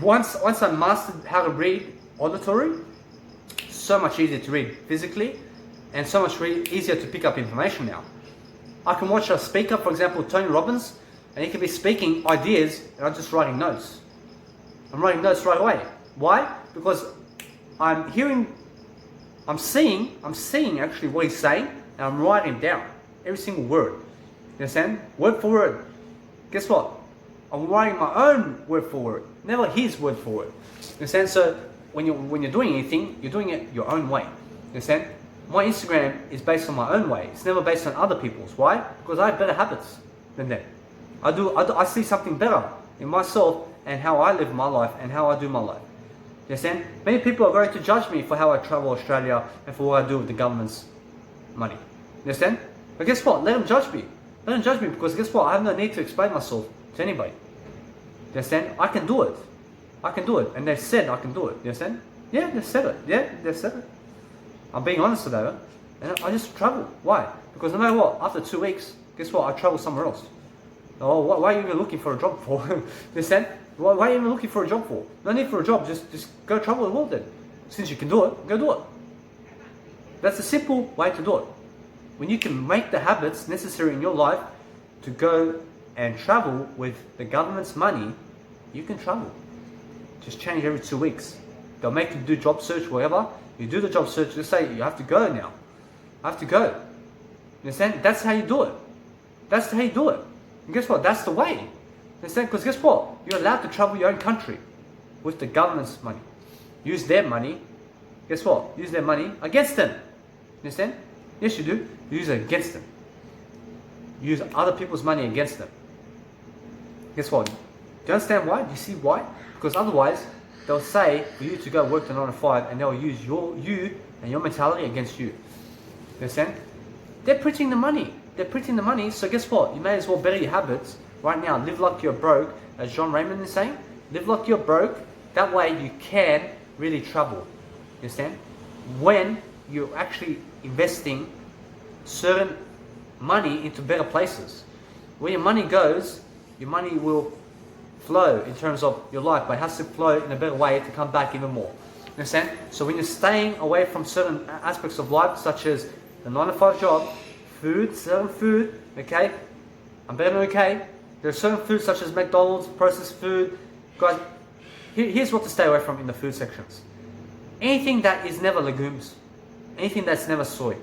Once I mastered how to read auditory, so much easier to read physically, and so much easier to pick up information now. I can watch a speaker, for example, Tony Robbins, and he can be speaking ideas, and I'm just writing notes. I'm writing notes right away. Why? Because I'm seeing actually what he's saying, and I'm writing down every single word. You understand? Word for word. Guess what? I'm writing my own word for word, never his word for word. You understand? So when you're doing anything, you're doing it your own way. You understand? My Instagram is based on my own way. It's never based on other people's. Why? Because I have better habits than them. I see something better in myself and how I live my life and how I do my life. You understand? Many people are going to judge me for how I travel Australia and for what I do with the government's money. You understand? But guess what? Let them judge me. Let them judge me, because guess what? I have no need to explain myself to anybody. You understand? I can do it. I can do it. And they've said I can do it. You understand? Yeah, they've said it. Yeah, they've said it. I'm being honest with that. And I just travel. Why? Because no matter what, after 2 weeks, guess what? I travel somewhere else. Oh, why are you even looking for a job for? You understand? Why are you even looking for a job for? No need for a job. Just go travel the world then. Since you can do it, go do it. That's a simple way to do it. When you can make the habits necessary in your life to go and travel with the government's money, you can travel. Just change every 2 weeks. They'll make you do job search, whatever. You do the job search, just say, you have to go now. I have to go. You understand? That's how you do it. That's how you do it. And guess what? That's the way. You understand? Because guess what? You're allowed to travel your own country with the government's money. Use their money. Guess what? Use their money against them. You understand? Yes, you do. Use it against them. Use other people's money against them. Guess what? Do you understand why? Do you see why? Because otherwise, they'll say for you to go work the 9 to 5, and they'll use you and your mentality against you. You understand? They're printing the money. They're printing the money. So guess what? You may as well better your habits right now. Live like you're broke, as John Raymond is saying. Live like you're broke. That way you can really travel. You understand? When you're actually investing certain money into better places. Where your money goes, your money will flow in terms of your life, but it has to flow in a better way to come back even more. You understand? So when you're staying away from certain aspects of life, such as the 9 to 5 job, food, certain food, okay? I'm better than okay. There are certain foods such as McDonald's, processed food. Guys, here's what to stay away from in the food sections. Anything that is never legumes. Anything that's never soy.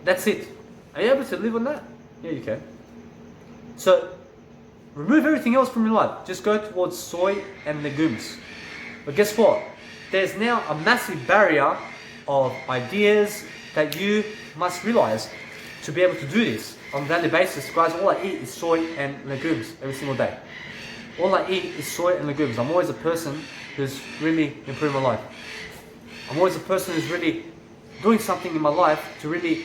That's it. Are you able to live on that? Yeah, you can. So, remove everything else from your life. Just go towards soy and legumes. But guess what? There's now a massive barrier of ideas that you must realize to be able to do this on a daily basis. Guys, all I eat is soy and legumes every single day. All I eat is soy and legumes. I'm always a person who's really improved my life. I'm always a person who's really doing something in my life to really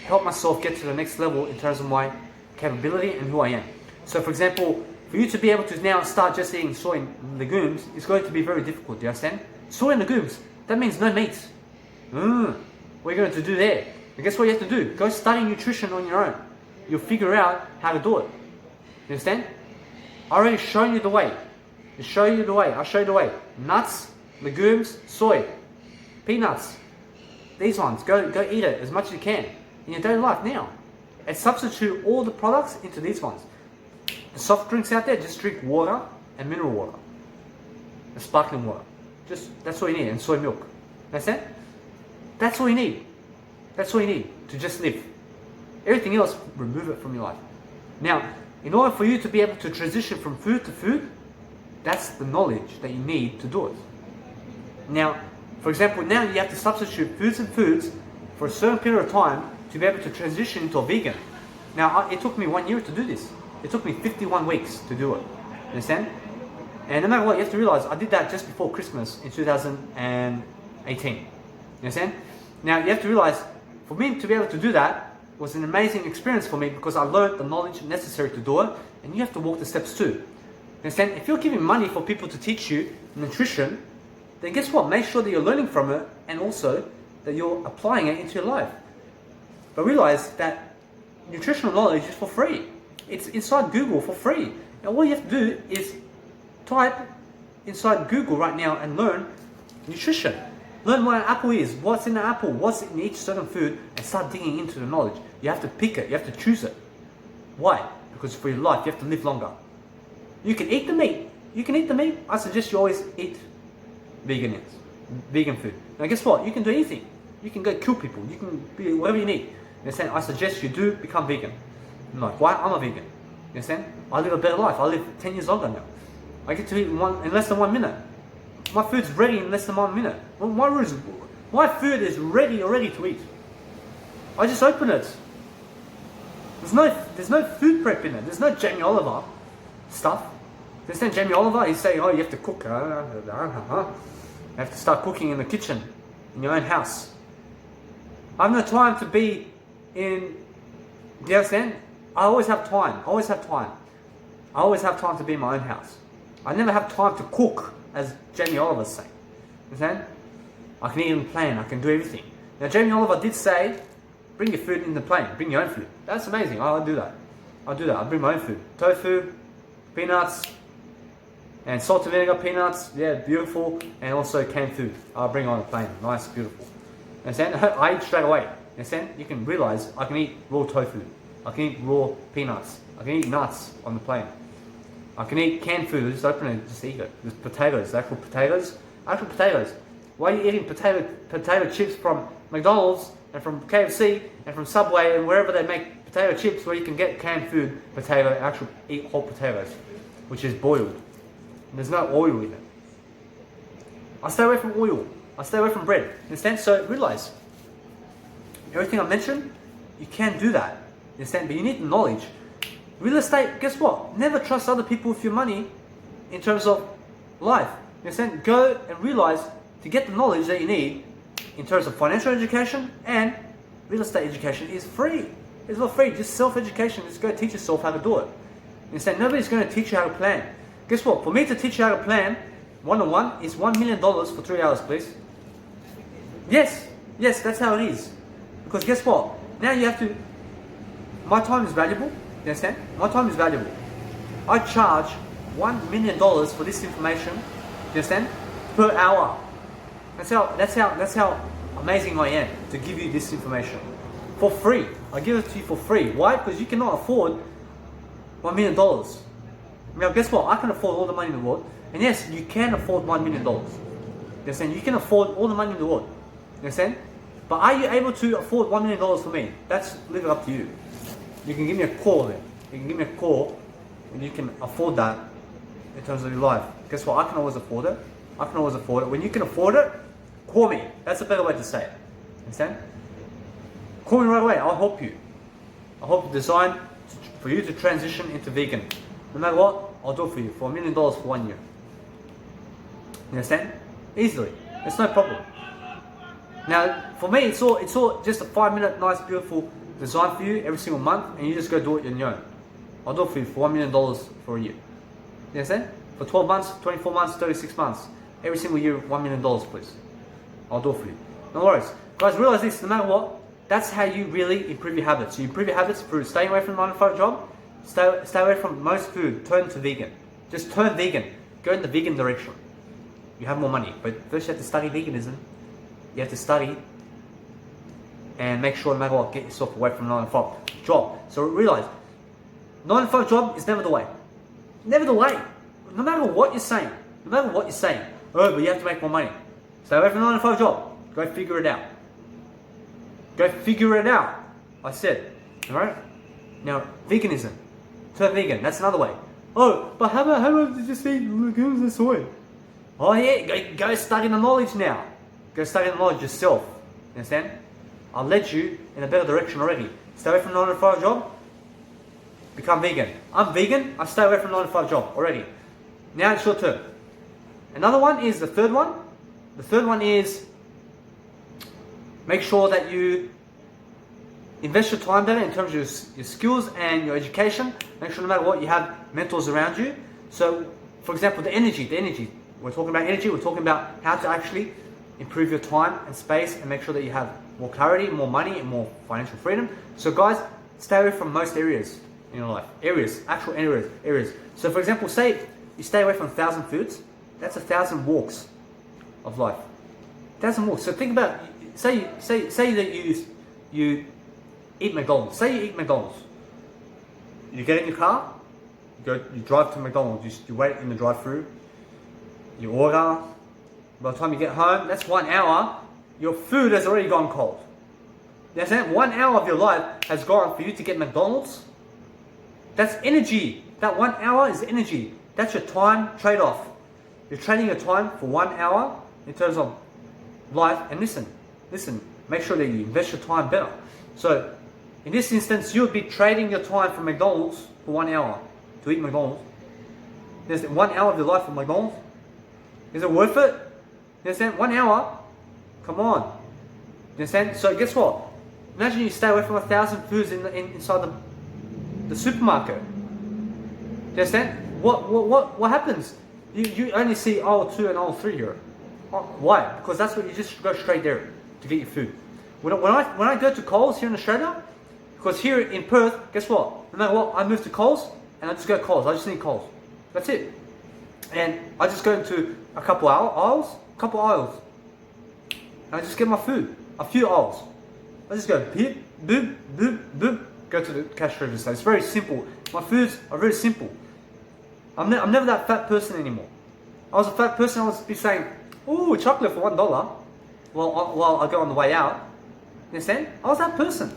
help myself get to the next level in terms of my capability and who I am. So for example, for you to be able to now start just eating soy and legumes is going to be very difficult, do you understand? Soy and legumes, that means no meat. What are you going to do there? And guess what you have to do? Go study nutrition on your own. You'll figure out how to do it. You understand? I already shown you the way. I'll show you the way. Nuts, legumes, soy, peanuts. These ones, go eat it as much as you can in your daily life now. And substitute all the products into these ones. The soft drinks out there, just drink water and mineral water. And sparkling water. That's all you need. And soy milk. That's it? That's all you need. That's all you need to just live. Everything else, remove it from your life. Now, in order for you to be able to transition from food to food, that's the knowledge that you need to do it. Now, for example, now you have to substitute foods and foods for a certain period of time to be able to transition into a vegan. Now, it took me 1 year to do this. It took me 51 weeks to do it. You understand? And no matter what, you have to realize I did that just before Christmas in 2018. You understand? Now, you have to realize, for me to be able to do that was an amazing experience for me because I learned the knowledge necessary to do it, and you have to walk the steps too. You understand? If you're giving money for people to teach you nutrition, then guess what? Make sure that you're learning from it and also that you're applying it into your life. But realize that nutritional knowledge is for free. It's inside Google for free. And all you have to do is type inside Google right now and learn nutrition. Learn what an apple is, what's in an apple, what's in each certain food, and start digging into the knowledge. You have to pick it. You have to choose it. Why? Because for your life, you have to live longer. You can eat the meat. You can eat the meat. I suggest you always eat vegan food. Now guess what? You can do anything. You can go kill people. You can be whatever you need. You understand? I suggest you do become vegan. I'm like, why? I'm a vegan. You understand? I live a better life. I live 10 years longer now. I get to eat in less than 1 minute. My food's ready in less than 1 minute. My food is ready already to eat. I just open it. There's no food prep in it. There's no Jamie Oliver stuff. There's no Jamie Oliver. He's saying, oh, you have to cook. You have to start cooking in the kitchen, in your own house. I have no time to be in, do you understand? I always have time. I always have time. I always have time to be in my own house. I never have time to cook, as Jamie Oliver's saying. You understand? I can eat in the plane. I can do everything. Now, Jamie Oliver did say, bring your food in the plane. Bring your own food. That's amazing. I'll do that. I'll do that. I'll bring my own food. Tofu, peanuts, and salt and vinegar peanuts. Yeah, beautiful. And also canned food. I'll bring on the plane. Nice, beautiful. Understand? I eat straight away. Understand? You can realize I can eat raw tofu. I can eat raw peanuts. I can eat nuts on the plane. I can eat canned food. Just open it and just eat it. There's potatoes. Actual potatoes. Actual potatoes. Why are you eating potato chips from McDonald's and from KFC and from Subway and wherever they make potato chips where you can get canned food, eat whole potatoes, which is boiled. And there's no oil in it. I stay away from oil. I stay away from bread. Understand? So realize, everything I mentioned, you can do that. Understand? But you need the knowledge. Real estate, guess what? Never trust other people with your money in terms of life. Understand? Go and realize to get the knowledge that you need in terms of financial education and real estate education is free. It's not free, just self-education. Just go teach yourself how to do it. Understand? Nobody's going to teach you how to plan. Guess what? For me to teach you how to plan one-on-one is $1 million for 3 hours, please. Yes, that's how it is. Because guess what? Now you have to, my time is valuable. You understand? My time is valuable. I charge $1 million for this information. You understand? Per hour. That's how amazing I am to give you this information for free. I give it to you for free. Why? Because you cannot afford $1 million. Now, guess what? I can afford all the money in the world, and yes, you can afford $1 million. You understand? You can afford all the money in the world. You understand? But are you able to afford $1 million for me? That's leave it up to you. You can give me a call then. You can give me a call, and you can afford that in terms of your life. Guess what? I can always afford it. I can always afford it. When you can afford it, call me. That's a better way to say it. Understand? Call me right away. I'll help you. I'll help design for you to transition into vegan. No matter what, I'll do it for you for $1 million for 1 year. You understand? Easily. It's no problem. Now, for me, it's all just a 5-minute, nice, beautiful design for you every single month, and you just go do it on your own. I'll do it for you for $1 million for a year. You understand? For 12 months, 24 months, 36 months. Every single year, $1 million, please. I'll do it for you. No worries. Guys, realize this, no matter what, that's how you really improve your habits. You improve your habits through staying away from the 9-to-5 job, stay away from most food, turn to vegan. Just turn vegan. Go in the vegan direction. You have more money. But first you have to study veganism. You have to study and make sure no matter what, get yourself away from 9-to-5 job. So realize, 9-to-5 job is never the way. Never the way. No matter what you're saying. No matter what you're saying. Oh, but you have to make more money. Stay away from 9-to-5 job. Go figure it out. Go figure it out. I said. Alright? Now, veganism. Turn vegan. That's another way. Oh, but how about to just eat legumes and soy? Oh yeah, go study the knowledge now. Go study the knowledge yourself. You understand? I'll lead you in a better direction already. Stay away from 9-to-5 job. Become vegan. I'm vegan. I stay away from 9-to-5 job already. Now it's your turn. Another one is the third one. The third one is make sure that you invest your time better in terms of your skills and your education. Make sure no matter what you have mentors around you. So, for example, the energy. We're talking about energy. We're talking about how to actually improve your time and space and make sure that you have more clarity, more money, and more financial freedom. So guys, stay away from most areas in your life. Actual areas. So for example, say you stay away from 1,000 foods, that's 1,000 walks of life. 1,000 walks. So think about, say that you eat McDonald's. Say you eat McDonald's. You get in your car, you drive to McDonald's, you wait in the drive-thru, you order. By the time you get home, that's 1 hour, your food has already gone cold. You understand? 1 hour of your life has gone for you to get McDonald's. That's energy. That 1 hour is energy. That's your time trade-off. You're trading your time for 1 hour in terms of life. And listen, make sure that you invest your time better. So, in this instance, you would be trading your time for McDonald's for 1 hour to eat McDonald's. There's 1 hour of your life for McDonald's. Is it worth it? You understand? 1 hour? Come on. You understand? So guess what? Imagine you stay away from 1,000 foods inside the supermarket. You understand? What happens? You only see aisle 2 and aisle 3 here. Why? Because that's what you just go straight there to get your food. When I go to Coles here in Australia, because here in Perth, guess what? No matter what, I move to Coles and I just go Coles. I just need Coles. That's it. And I just go into a couple aisles. And I just get my food. A few aisles. I just go beep, boop, boop, boop. Go to the cash register. It's very simple. My foods are very simple. I'm never that fat person anymore. I was a fat person, I would be saying, ooh, chocolate for $1. While I go on the way out. You understand? I was that person.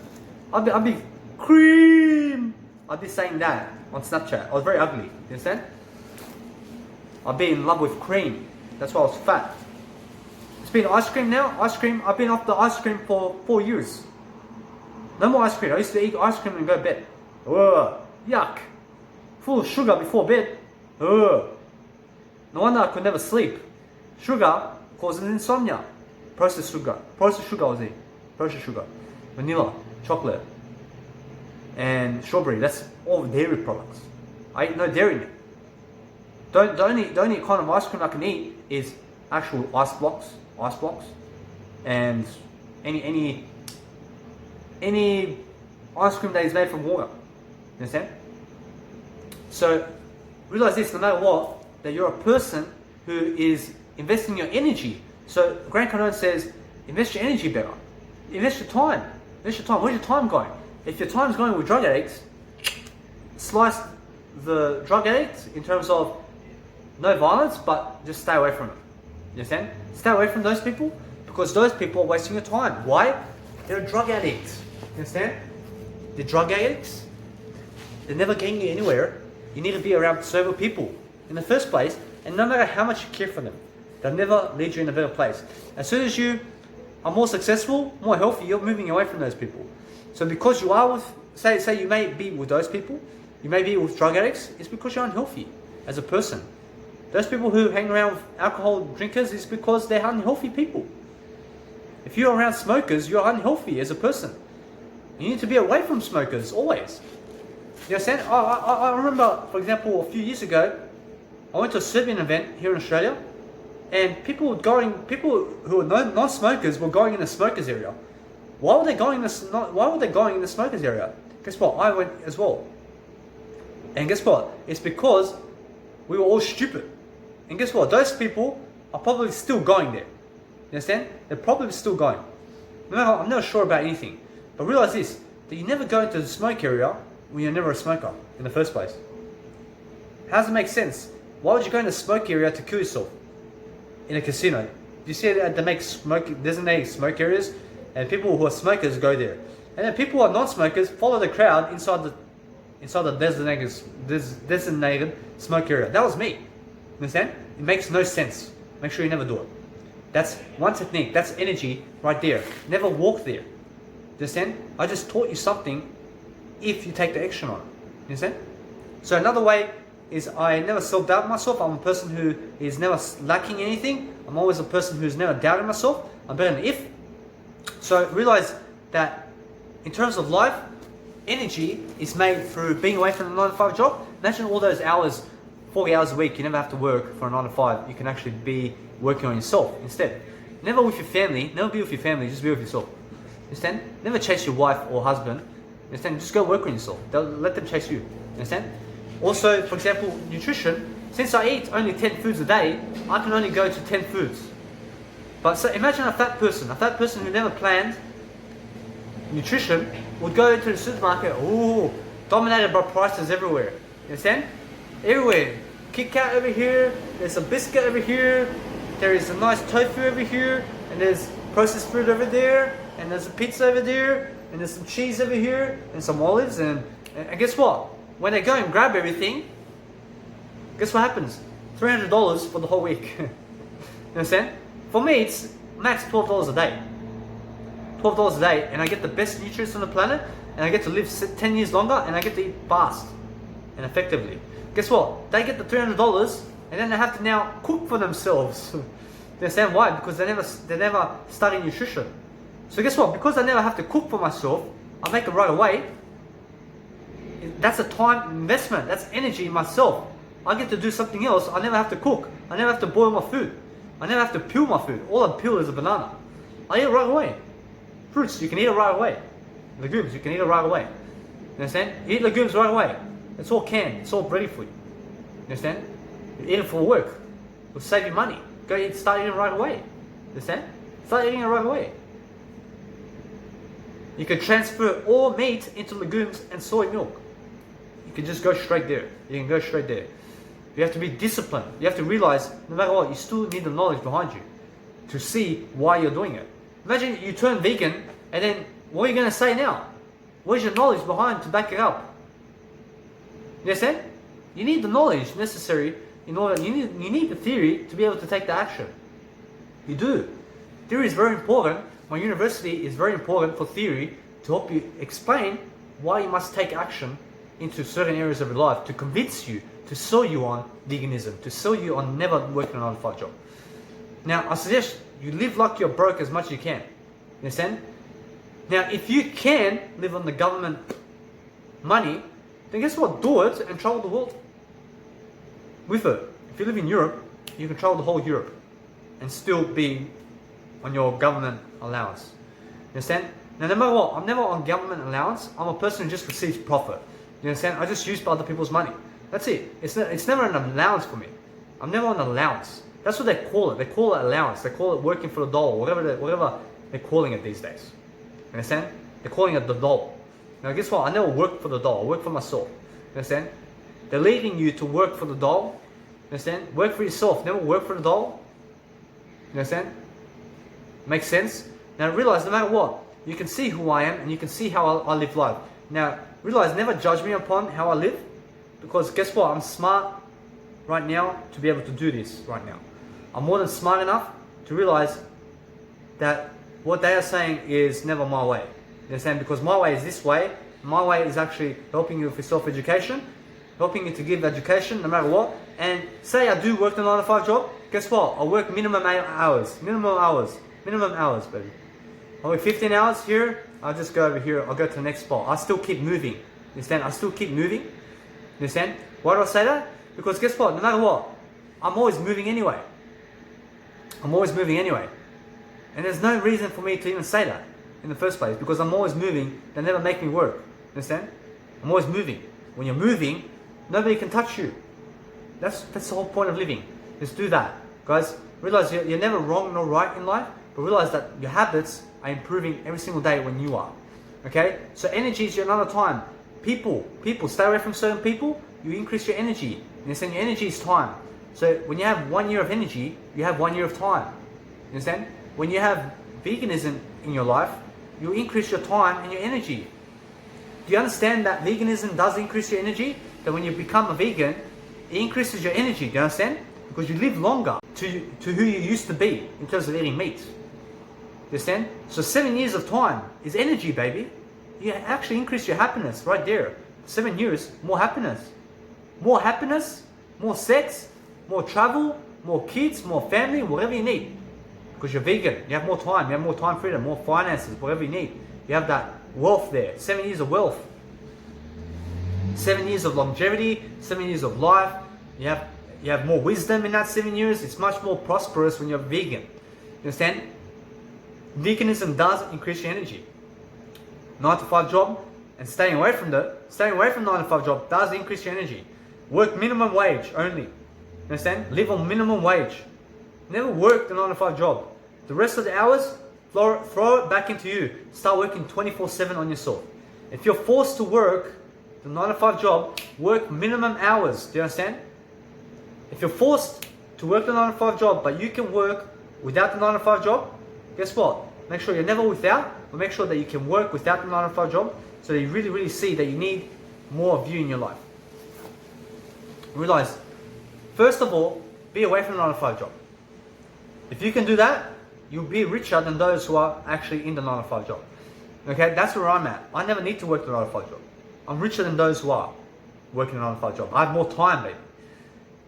I'd be cream. I'd be saying that on Snapchat. I was very ugly. You understand? I'd be in love with cream. That's why I was fat. It's been ice cream now. Ice cream. I've been off the ice cream for 4 years. No more ice cream. I used to eat ice cream and go to bed. Ugh, yuck. Full of sugar before bed. Ugh. No wonder I could never sleep. Sugar causes insomnia. Processed sugar. Processed sugar I was eating. Processed sugar. Vanilla. Chocolate. And strawberry. That's all dairy products. I eat no dairy in it. The only kind of ice cream I can eat is actual ice blocks, and any ice cream that is made from water. You understand? So realize this: no matter what, that you're a person who is investing your energy. So Grant Cardone says, invest your energy better. Invest your time. Where's your time going? If your time's going with drug addicts, slice the drug addicts in terms of no violence, but just stay away from it. You understand? Stay away from those people because those people are wasting your time. Why? They're drug addicts. You understand? They're drug addicts. They're never getting you anywhere. You need to be around sober people in the first place, and no matter how much you care for them, they'll never lead you in a better place. As soon as you are more successful, more healthy, you're moving away from those people. So because you are with, say you may be with those people, you may be with drug addicts, it's because you're unhealthy as a person. Those people who hang around with alcohol drinkers is because they're unhealthy people. If you're around smokers, you're unhealthy as a person. You need to be away from smokers, always. You understand? I remember, for example, a few years ago, I went to a Serbian event here in Australia, and people who were non-smokers were going in the smokers area. Why were they going in the smokers area? Guess what? I went as well. And guess what? It's because we were all stupid. And guess what? Those people are probably still going there. You understand? They're probably still going. No, I'm not sure about anything. But realize this, that you never go into the smoke area when you're never a smoker in the first place. How does it make sense? Why would you go in the smoke area to kill yourself in a casino? You see that they make designated smoke areas, and people who are smokers go there. And then people who are non-smokers follow the crowd inside the designated smoke area. That was me. Understand? It makes no sense. Make sure you never do it. That's one technique. That's energy right there. Never walk there. Understand? I just taught you something if you take the action on it. Understand? So another way is I never self-doubt myself. I'm a person who is never lacking anything. I'm always a person who's never doubted myself. I'm better than if. So realize that in terms of life, energy is made through being away from the 9 to 5 job. Imagine all those hours, 40 hours a week, you never have to work for a 9 to 5. You can actually be working on yourself instead. Never with your family, never be with your family, just be with yourself. Understand? Never chase your wife or husband. Understand? Just go work on yourself. Let them chase you. Understand? Also, for example, nutrition. Since I eat only 10 foods a day, I can only go to 10 foods. But so imagine a fat person who never planned nutrition would go into the supermarket, ooh, dominated by prices everywhere. You understand? Everywhere. Kit Kat over here, there's a biscuit over here, there is a nice tofu over here, and there's processed food over there, and there's a pizza over there, and there's some cheese over here, and some olives, and guess what? When they go and grab everything, guess what happens? $300 for the whole week. You understand? For me, it's max $12 a day. $12 a day, and I get the best nutrients on the planet, and I get to live 10 years longer, and I get to eat fast and effectively. Guess what? They get the $300, and then they have to now cook for themselves. You understand why? Because they never study nutrition. So guess what? Because I never have to cook for myself, I make it right away. That's a time investment. That's energy in myself. I get to do something else. I never have to cook. I never have to boil my food. I never have to peel my food. All I peel is a banana. I eat it right away. Fruits, you can eat it right away. Legumes, you can eat it right away. You understand? You eat legumes right away. It's all canned. It's all ready for you. You understand? You eat it for work. It'll save you money. Start eating it right away. You understand? Start eating it right away. You can transfer all meat into legumes and soy milk. You can just go straight there. You can go straight there. You have to be disciplined. You have to realize, no matter what, you still need the knowledge behind you to see why you're doing it. Imagine you turn vegan, and then what are you going to say now? Where's your knowledge behind to back it up? You understand? You need the knowledge necessary in order. You need the theory to be able to take the action. You do. Theory is very important. My university is very important for theory to help you explain why you must take action into certain areas of your life, to convince you, to sell you on veganism, to sell you on never working a 9-to-5 job. Now, I suggest you live like you're broke as much as you can. You understand? Now, if you can live on the government money, then guess what? Do it and travel the world with it. If you live in Europe, you can travel the whole Europe and still be on your government allowance. You understand? Now, no matter what, I'm never on government allowance. I'm a person who just receives profit. You understand? I just use other people's money. That's it. It's never an allowance for me. I'm never on allowance. That's what they call it. They call it allowance. They call it working for the dollar, whatever they're calling it these days. You understand? They're calling it the dollar. Now, guess what? I never work for the dollar. I work for myself. You understand? They're leading you to work for the dollar. You understand? Work for yourself. Never work for the dollar. You understand? Makes sense? Now, realize no matter what, you can see who I am and you can see how I live life. Now, realize never judge me upon how I live, because guess what? I'm smart right now to be able to do this right now. I'm more than smart enough to realize that what they are saying is never my way. You understand? Because my way is this way. My way is actually helping you with your self-education, helping you to give education no matter what. And say I do work the 9-to-5 job, guess what? I work minimum hours, baby. I work 15 hours here, I'll just go over here, I'll go to the next spot. I still keep moving. You understand? I still keep moving. You understand? Why do I say that? Because guess what? No matter what, I'm always moving anyway. I'm always moving anyway. And there's no reason for me to even say that in the first place, because I'm always moving. They never make me work. Understand? I'm always moving. When you're moving, nobody can touch you. That's the whole point of living. Just do that. Guys, realize you're never wrong nor right in life, but realize that your habits are improving every single day when you are. Okay? So energy is another time. People, stay away from certain people, you increase your energy. You understand? Your energy is time. So when you have 1 year of energy, you have 1 year of time. You understand? When you have veganism in your life, you increase your time and your energy. Do you understand that veganism does increase your energy? That when you become a vegan, it increases your energy. Do you understand? Because you live longer to who you used to be in terms of eating meat. You understand? So 7 years of time is energy, baby. You actually increase your happiness right there. 7 years, more happiness. More happiness, more sex, more travel, more kids, more family, whatever you need. Because you're vegan, you have more time, freedom, more finances, whatever you need. You have that wealth there. 7 years of wealth. 7 years of longevity, 7 years of life. You have more wisdom in that 7 years. It's much more prosperous when you're vegan. You understand? Veganism does increase your energy. 9-to-5 job and staying away from 9-to-5 job does increase your energy. Work minimum wage only. Understand? Live on minimum wage. Never work the 9-to-5 job. The rest of the hours, throw it back into you. Start working 24/7 on yourself. If you're forced to work the 9 to 5 job, work minimum hours. Do you understand? If you're forced to work the 9 to 5 job, but you can work without the 9 to 5 job, guess what? Make sure you're never without, but make sure that you can work without the 9 to 5 job, so that you really, really see that you need more of you in your life. Realize, first of all, be away from the 9 to 5 job. If you can do that, you'll be richer than those who are actually in the 9 to 5 job. Okay, that's where I'm at. I never need to work the 9 to 5 job. I'm richer than those who are working the 9 to 5 job. I have more time, baby.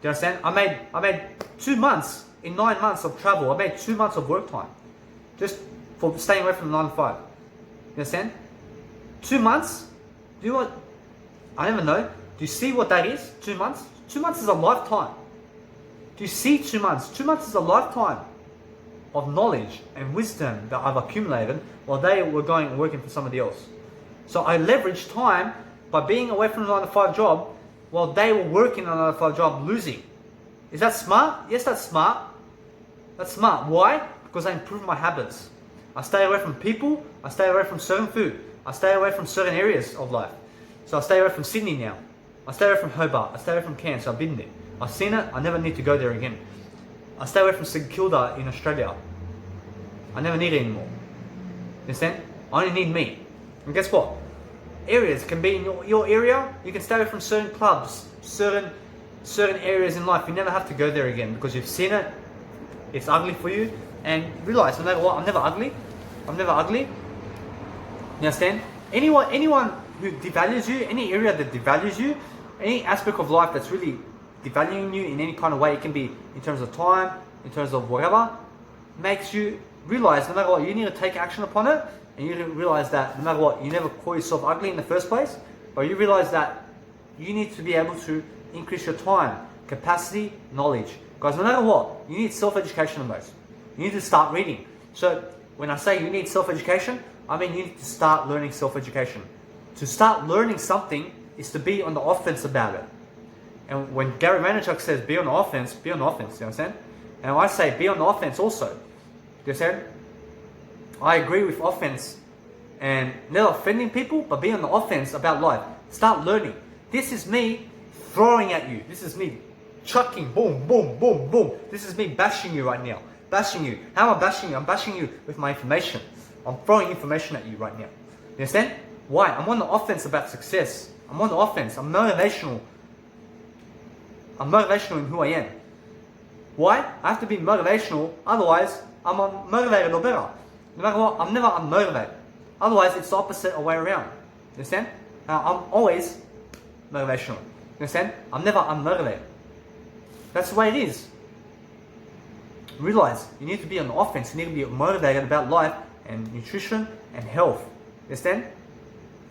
Do you understand? I made 2 months in 9 months of travel. I made 2 months of work time just for staying away from the 9 to 5. You understand? 2 months. Do you know what? I never know. Do you see what that is? 2 months. 2 months is a lifetime. Do you see 2 months? 2 months is a lifetime of knowledge and wisdom that I've accumulated while they were going and working for somebody else. So I leveraged time by being away from the 9 to 5 job while they were working on a 9 to 5 job, losing. Is that smart? Yes, that's smart. That's smart. Why? Because I improved my habits. I stay away from people. I stay away from certain food. I stay away from certain areas of life. So I stay away from Sydney now. I stay away from Hobart. I stay away from Cairns. So I've been there. I've seen it. I never need to go there again. I stay away from St Kilda in Australia. I never need it anymore. Understand? I only need me. And guess what? Areas can be in your area. You can stay away from certain clubs, certain areas in life. You never have to go there again because you've seen it. It's ugly for you. And realize, no matter what, I'm never ugly. I'm never ugly. You understand? Anyone who devalues you, any area that devalues you, any aspect of life that's really devaluing you in any kind of way, it can be in terms of time, in terms of whatever, makes you realize no matter what, you need to take action upon it. And you realize that no matter what, you never call yourself ugly in the first place, but you realize that you need to be able to increase your time, capacity, knowledge. Guys, no matter what, you need self-education the most. You need to start reading. So when I say you need self-education, I mean you need to start learning self-education. To start learning something is to be on the offense about it. And when Gary Vaynerchuk says be on the offense, be on the offense, you understand? And I say be on the offense also. You understand? I agree with offense and never offending people, but be on the offense about life. Start learning. This is me throwing at you. This is me chucking, boom, boom, boom, boom. This is me bashing you right now. Bashing you. How am I bashing you? I'm bashing you with my information. I'm throwing information at you right now. You understand? Why? I'm on the offense about success. I'm on the offense. I'm motivational. I'm motivational in who I am. Why? I have to be motivational, otherwise I'm unmotivated or better. No matter what, I'm never unmotivated. Otherwise, it's the opposite way around. You understand? I'm always motivational. You understand? I'm never unmotivated. That's the way it is. Realize you need to be on the offense. You need to be motivated about life and nutrition and health. You understand?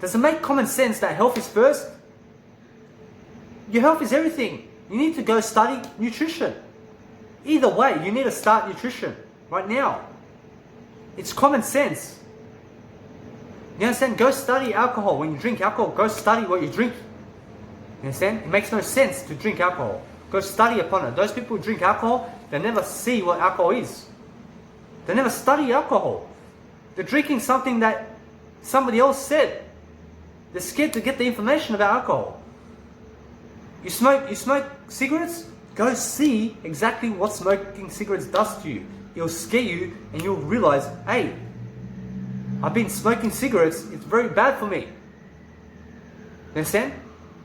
Does it make common sense that health is first? Your health is everything. You need to go study nutrition. Either way, you need to start nutrition right now. It's common sense. You understand? Go study alcohol. When you drink alcohol, go study what you drink. You understand? It makes no sense to drink alcohol. Go study upon it. Those people who drink alcohol, they never see what alcohol is. They never study alcohol. They're drinking something that somebody else said. They're scared to get the information about alcohol. You smoke cigarettes? Go see exactly what smoking cigarettes does to you. It'll scare you and you'll realize, hey, I've been smoking cigarettes, it's very bad for me. You understand?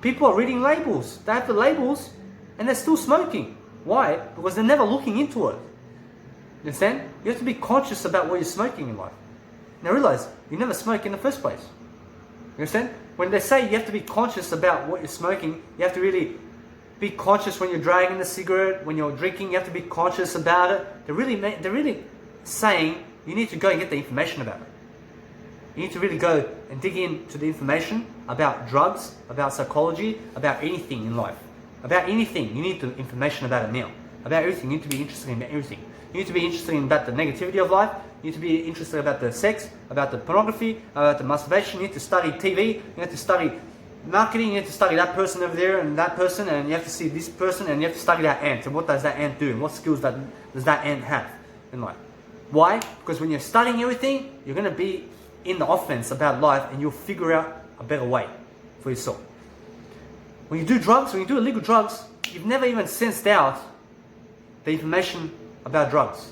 People are reading labels. They have the labels and they're still smoking. Why? Because they're never looking into it. You understand? You have to be conscious about what you're smoking in life. Now realize, you never smoke in the first place. You understand? When they say you have to be conscious about what you're smoking, you have to really be conscious when you're dragging the cigarette, when you're drinking, you have to be conscious about it. They're really saying you need to go and get the information about it. You need to really go and dig into the information about drugs, about psychology, about anything in life. About anything, you need the information about it now. About everything, you need to be interested in everything. You need to be interested in about the negativity of life. You need to be interested about the sex, about the pornography, about the masturbation. You need to study TV. You have to study marketing. You have to study that person over there and that person, and you have to see this person, and you have to study that ant and what does that ant do and what skills does that ant have in life. Why? Because when you're studying everything, you're going to be in the offense about life, and you'll figure out a better way for yourself. When you do drugs, when you do illegal drugs, you've never even sensed out the information about drugs.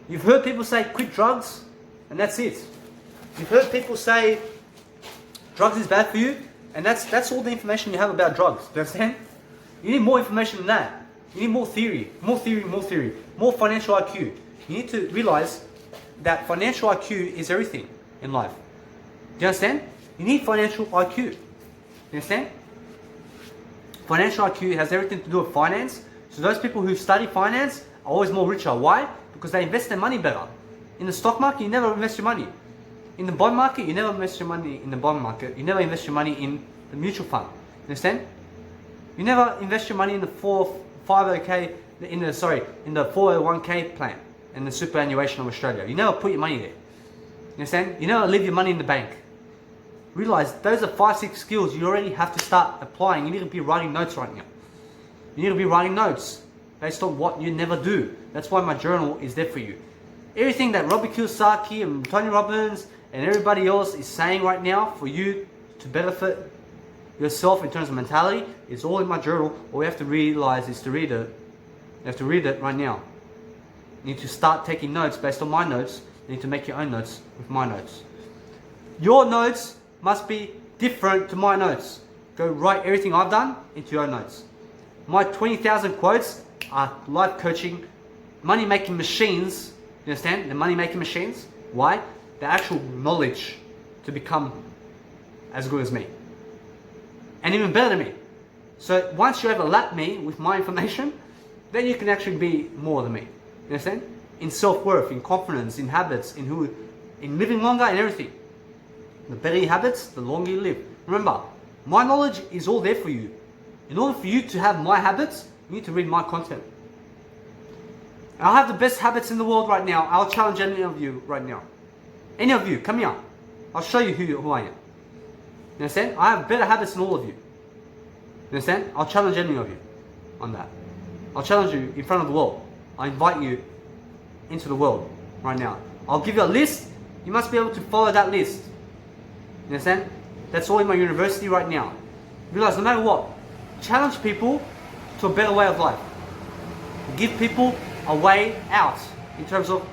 You've heard people say quit drugs, and that's it. You've heard people say drugs is bad for you, and that's all the information you have about drugs. Do you understand? You need more information than that. You need more theory, more financial IQ. You need to realize that financial IQ is everything in life. Do you understand? You need financial IQ. You understand? Financial IQ has everything to do with finance. So those people who study finance are always more richer. Why? Because they invest their money better. In the stock market, you never invest your money. In the bond market, you never invest your money in the bond market. You never invest your money in the mutual fund. You understand? You never invest your money in the 401k in the 401k plan and the superannuation of Australia. You never put your money there. You understand? You never leave your money in the bank. Realize those are 5-6 skills you already have to start applying. You need to be writing notes right now. You need to be writing notes based on what you never do. That's why my journal is there for you. Everything that Robert Kiyosaki and Tony Robbins and everybody else is saying right now for you to benefit yourself in terms of mentality is all in my journal. All you have to realize is to read it. You have to read it right now. You need to start taking notes based on my notes. You need to make your own notes with my notes. Your notes must be different to my notes. Go write everything I've done into your notes. My 20,000 quotes are life coaching, money making machines. You understand? The money making machines. Why? The actual knowledge to become as good as me. And even better than me. So once you overlap me with my information, then you can actually be more than me. You understand? In self-worth, in confidence, in habits, in living longer and everything. The better your habits, the longer you live. Remember, my knowledge is all there for you. In order for you to have my habits, you need to read my content. I have the best habits in the world right now. I'll challenge any of you right now. Any of you, come here. I'll show you who I am. You understand? I have better habits than all of you. You understand? I'll challenge any of you on that. I'll challenge you in front of the world. I invite you into the world right now. I'll give you a list. You must be able to follow that list. You understand? That's all in my university right now. Realize no matter what, challenge people to a better way of life. Give people a way out in terms of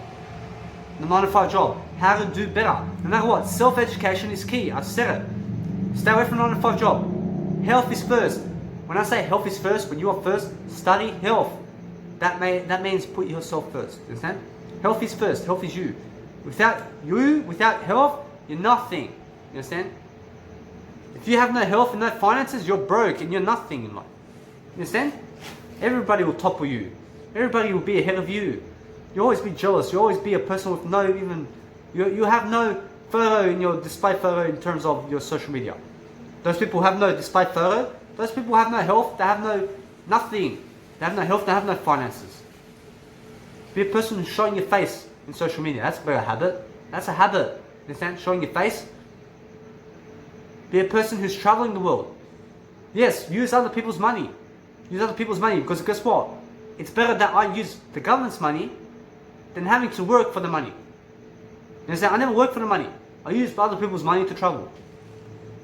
the 9-to-5 job. How to do better. No matter what, self-education is key. I've said it. Stay away from 9-to-5 job. Health is first. When I say health is first, when you are first, study health. That means put yourself first. Understand? Health is first. Health is you. Without health, you're nothing. You understand? If you have no health and no finances, you're broke and you're nothing in life. You understand? Everybody will topple you. Everybody will be ahead of you. You'll always be jealous. You'll always be a person with no even... You have no photo in your display photo in terms of your social media. Those people have no display photo. Those people have no health. They have no nothing. They have no health. They have no finances. Be a person who's showing your face in social media. That's a better habit. That's a habit. Understand? Showing your face. Be a person who's traveling the world. Yes, use other people's money. Use other people's money because guess what? It's better that I use the government's money than having to work for the money. You understand? I never work for the money. I use other people's money to travel.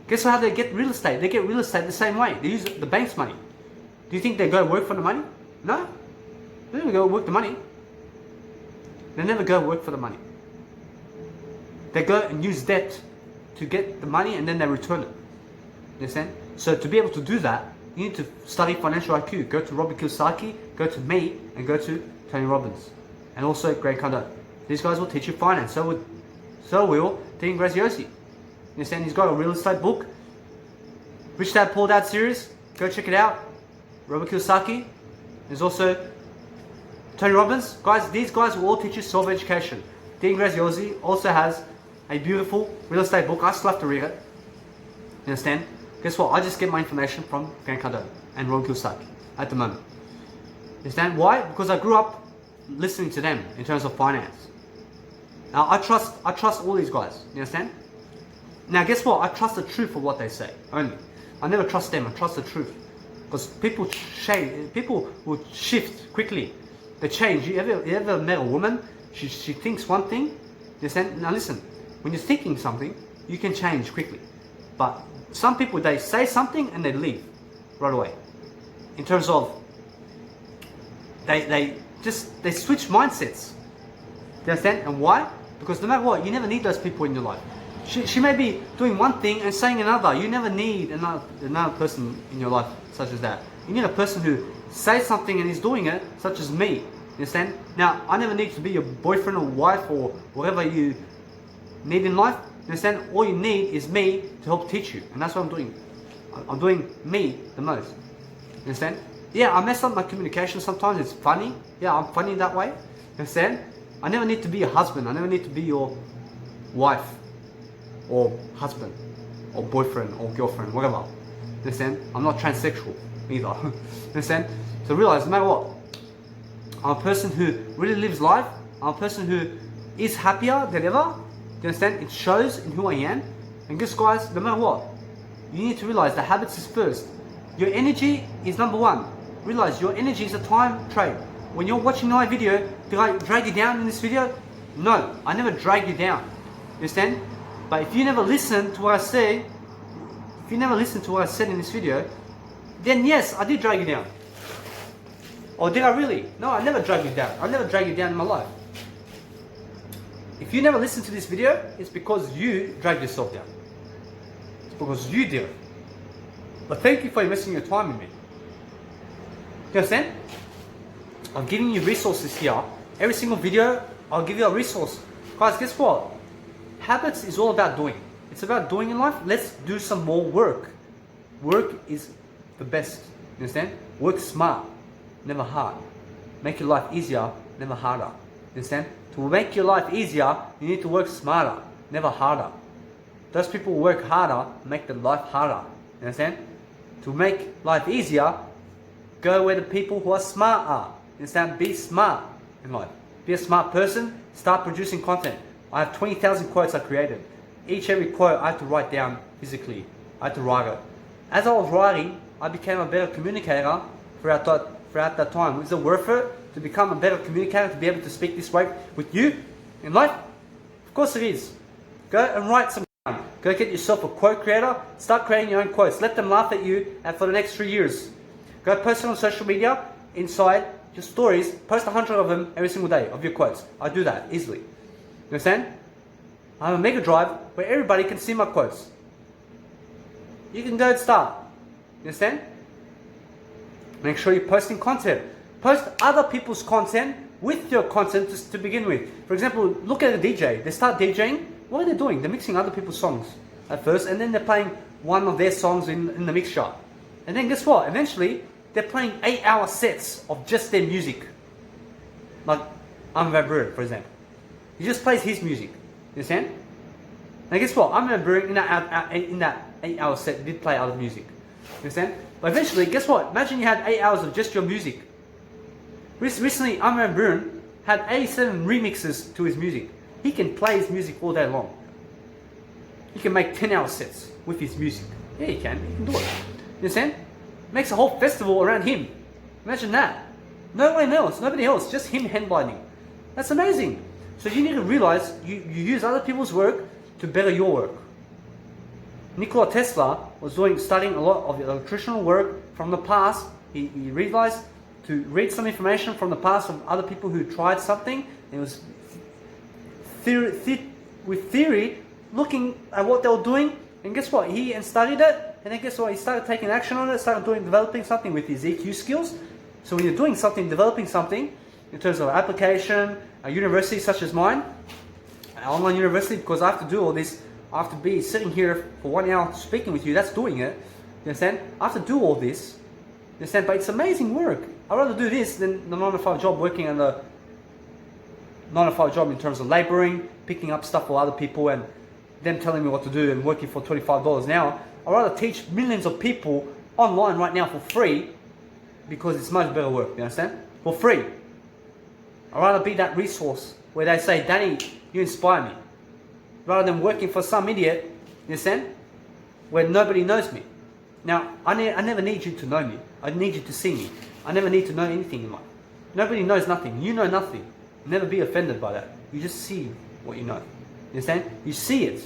Guess how they get real estate? They get real estate the same way. They use the bank's money. Do you think they go work for the money? No. They never go work the money. They never go work for the money. They go and use debt to get the money and then they return it. You understand? So to be able to do that, you need to study financial IQ. Go to Robert Kiyosaki, go to me, and go to Tony Robbins. And also Grant Cardone. These guys will teach you finance. So will Dean Graziosi. You understand? He's got a real estate book. Rich Dad Poor Dad series. Go check it out. Robert Kiyosaki. There's also Tony Robbins. Guys, these guys will all teach you self-education. Dean Graziosi also has a beautiful real estate book. I still have to read it. You understand? Guess what? I just get my information from Grant Cardone and Robert Kiyosaki at the moment. You understand? Why? Because I grew up listening to them in terms of finance. Now I trust all these guys. You understand? Now guess what? I trust the truth of what they say only. I never trust them. I trust the truth because people change. People will shift quickly. They change. You ever met a woman? She thinks one thing. You understand? Now listen. When you're thinking something, you can change quickly. But some people, they say something and they leave right away. In terms of, they switch mindsets. Do you understand? And why? Because no matter what, you never need those people in your life. She may be doing one thing and saying another. You never need another person in your life such as that. You need a person who says something and is doing it, such as me. You understand? Now, I never need to be your boyfriend or wife or whatever you need in life. You understand? All you need is me to help teach you. And that's what I'm doing. I'm doing me the most. You understand? Yeah, I mess up my communication sometimes. It's funny. Yeah, I'm funny that way. You understand? I never need to be your husband. I never need to be your wife or husband or boyfriend or girlfriend, whatever. You understand? I'm not transsexual either. You understand? So realize, no matter what, I'm a person who really lives life. I'm a person who is happier than ever. Do you understand? It shows in who I am. And guess, guys, no matter what, you need to realize the habits is first. Your energy is number one. Realize your energy is a time trade. When you're watching my video, did I drag you down in this video? No, I never drag you down. You understand? But if you never listen to what I say, if you never listen to what I said in this video, then yes, I did drag you down. Or did I really? No, I never dragged you down. I never dragged you down in my life. If you never listen to this video, it's because you dragged yourself down. It's because you did it. But thank you for investing your time in me. You understand? I'm giving you resources here. Every single video, I'll give you a resource. Guys, guess what? Habits is all about doing. It's about doing in life. Let's do some more work. Work is the best. You understand? Work smart, never hard. Make your life easier, never harder. You understand? To make your life easier, you need to work smarter, never harder. Those people who work harder make their life harder. You understand? To make life easier, go where the people who are smart are. You understand? Be smart in life. Be a smart person. Start producing content. I have 20,000 quotes I created. Every quote I had to write down physically. I had to write it. As I was writing, I became a better communicator throughout that time. Is it worth it to become a better communicator, to be able to speak this way with you in life? Of course it is. Go and write some down. Go get yourself a quote creator. Start creating your own quotes. Let them laugh at you and for the next 3 years. Go post it on social media. Inside your stories, post 100 of them every single day of your quotes. I do that easily. You understand? I have a mega drive where everybody can see my quotes. You can go and start. You understand? Make sure you're posting content. Post other people's content with your content to begin with. For example, look at a DJ. They start DJing. What are they doing? They're mixing other people's songs at first, and then they're playing one of their songs in the mixture. And then guess what? Eventually, they're playing 8-hour sets of just their music. Like Armin van Buuren, for example. He just plays his music. You understand? Now guess what? Armin van Buuren in that 8-hour set did play other music. You understand? But eventually, guess what? Imagine you had 8 hours of just your music. Recently, Armin van Buuren had 87 remixes to his music. He can play his music all day long. He can make 10-hour sets with his music. Yeah, he can. He can do it. You understand? Makes a whole festival around him. Imagine that. No one else, nobody else, just him headlining. That's amazing. So you need to realize you use other people's work to better your work. Nikola Tesla was studying a lot of electrical work from the past. He realized to read some information from the past from other people who tried something. It was with theory, looking at what they were doing, and guess what? He studied it, and then guess what? He started taking action on it, started developing something with his EQ skills. So when you're doing something, developing something, in terms of application, a university such as mine, an online university, because I have to do all this, I have to be sitting here for 1 hour speaking with you, that's doing it. You understand? I have to do all this. You understand? But it's amazing work. I'd rather do this than the 9-to-5 job, working on the 9-to-5 job in terms of laboring, picking up stuff for other people and them telling me what to do and working for $25 an hour. I'd rather teach millions of people online right now for free because it's much better work, you understand? For free. I'd rather be that resource where they say, Danny, you inspire me. Rather than working for some idiot, you understand? Where nobody knows me. Now, I never need you to know me. I need you to see me. I never need to know anything in life. Nobody knows nothing. You know nothing. Never be offended by that. You just see what you know. You understand? You see it.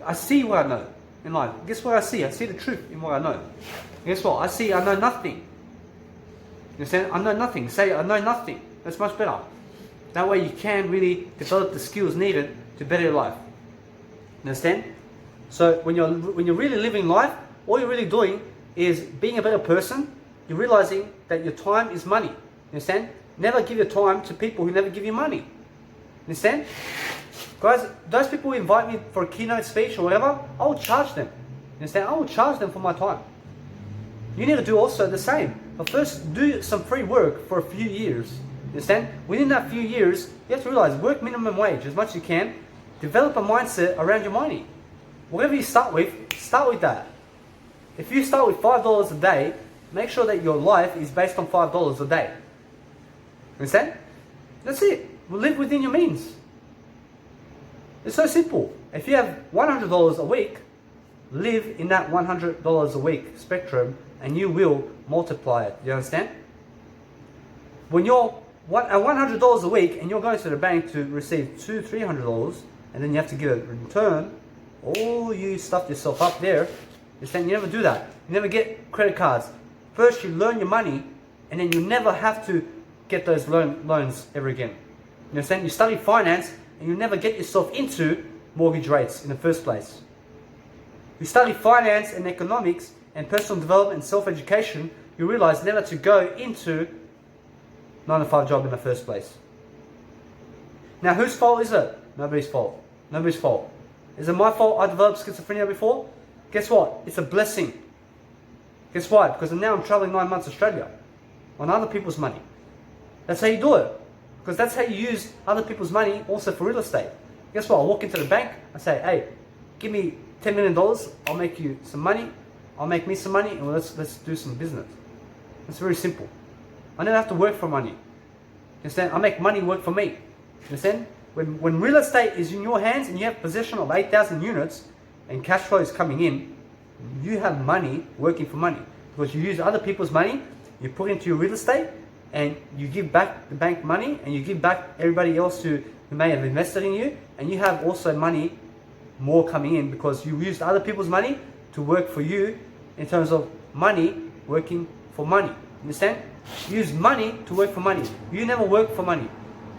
I see what I know. in life? Guess what I see? I see the truth in what I know. Guess what? I know nothing. You understand? I know nothing. Say, I know nothing. That's much better. That way you can really develop the skills needed to better your life. You understand? So when you're really living life, all you're really doing is being a better person. You're realizing that your time is money. You understand? Never give your time to people who never give you money. You understand? Guys, those people who invite me for a keynote speech or whatever, I will charge them. You understand? I will charge them for my time. You need to do also the same. But first, do some free work for a few years. You understand? Within that few years, you have to realize, work minimum wage as much as you can. Develop a mindset around your money. Whatever you start with that. If you start with $5 a day, make sure that your life is based on $5 a day. Understand? That's it. Live within your means. It's so simple. If you have $100 a week, live in that $100 a week spectrum and you will multiply it. You understand? When you're at $100 a week and you're going to the bank to receive $300 and then you have to give a return, all you stuffed yourself up there. You never do that. You never get credit cards. First you learn your money and then you never have to get those loans ever again. You understand? You study finance and you never get yourself into mortgage rates in the first place. You study finance and economics and personal development and self-education, you realize never to go into 9-to-5 job in the first place. Now whose fault is it? Nobody's fault. Nobody's fault. Is it my fault I developed schizophrenia before? Guess what? It's a blessing. Guess why? Because now I'm traveling 9 months to Australia on other people's money. That's how you do it. Because that's how you use other people's money also for real estate. Guess what? I walk into the bank, I say, hey, give me $10 million, I'll make you some money, I'll make me some money, and let's do some business. It's very simple. I never have to work for money. You understand? I make money work for me. You understand? When real estate is in your hands and you have possession of 8,000 units and cash flow is coming in, you have money working for money. Because you use other people's money, you put into your real estate, and you give back the bank money, and you give back everybody else who may have invested in you, and you have also money more coming in because you used other people's money to work for you in terms of money working for money. You understand? Use money to work for money. You never work for money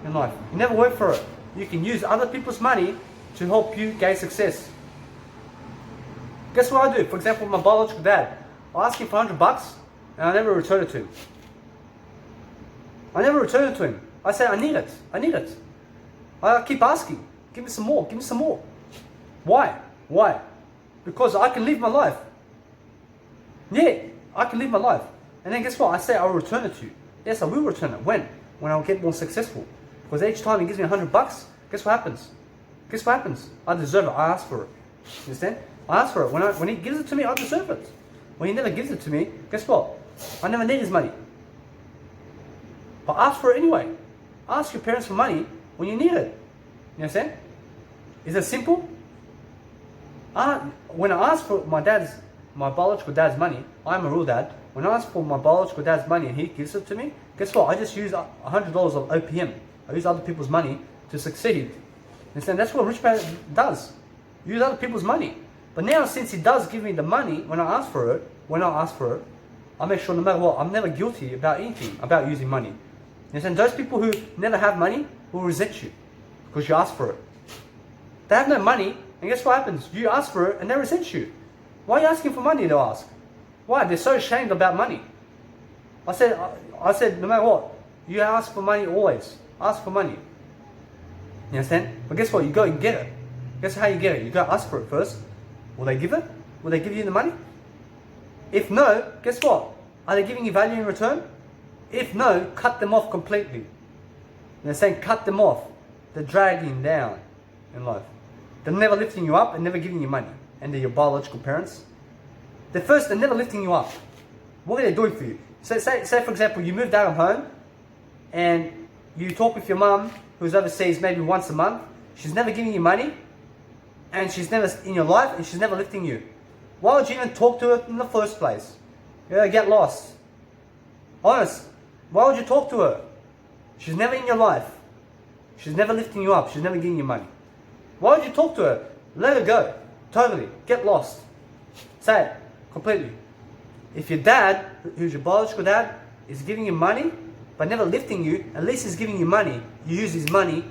in life. You never work for it. You can use other people's money to help you gain success. Guess what I do? For example, my biological dad, I ask him for $100 and I never return it to him. I never return it to him. I say, I need it. I need it. I keep asking, give me some more, give me some more. Why? Why? Because I can live my life. Yeah, I can live my life. And then guess what? I say I'll return it to you. Yes, I will return it. When? When I'll get more successful. Because each time he gives me $100, guess what happens? Guess what happens? I deserve it. I ask for it. You understand? I ask for it. When he gives it to me, I deserve it. When he never gives it to me, guess what? I never need his money. But ask for it anyway. Ask your parents for money when you need it. You understand? Is it simple? When I ask for my biological dad's money, I'm a real dad. When I ask for my biological dad's money and he gives it to me, guess what? I just use $100 of OPM. I use other people's money to succeed. And that's what a rich man does. Use other people's money. But now since he does give me the money when I ask for it, I make sure no matter what, I'm never guilty about anything, about using money. And those people who never have money will resent you because you ask for it. They have no money, and guess what happens? You ask for it and they resent you. Why are you asking for money, they'll ask? Why? They're so ashamed about money. I said, no matter what, you ask for money always. Ask for money. You understand? But guess what? You go and get it. Guess how you get it? You go ask for it first. Will they give it? Will they give you the money? If no, guess what? Are they giving you value in return? If no, cut them off completely. They're saying cut them off. They're dragging down in life. They're never lifting you up and never giving you money. And they're your biological parents. They're never lifting you up. What are they doing for you? So say for example, you moved out of home and you talk with your mum who's overseas maybe once a month. She's never giving you money and she's never in your life and she's never lifting you. Why would you even talk to her in the first place? You're gonna get lost. Honest. Why would you talk to her? She's never in your life. She's never lifting you up. She's never giving you money. Why would you talk to her? Let her go. Totally. Get lost. Say it completely. If your dad, who's your biological dad, is giving you money but never lifting you, at least he's giving you money. You use his money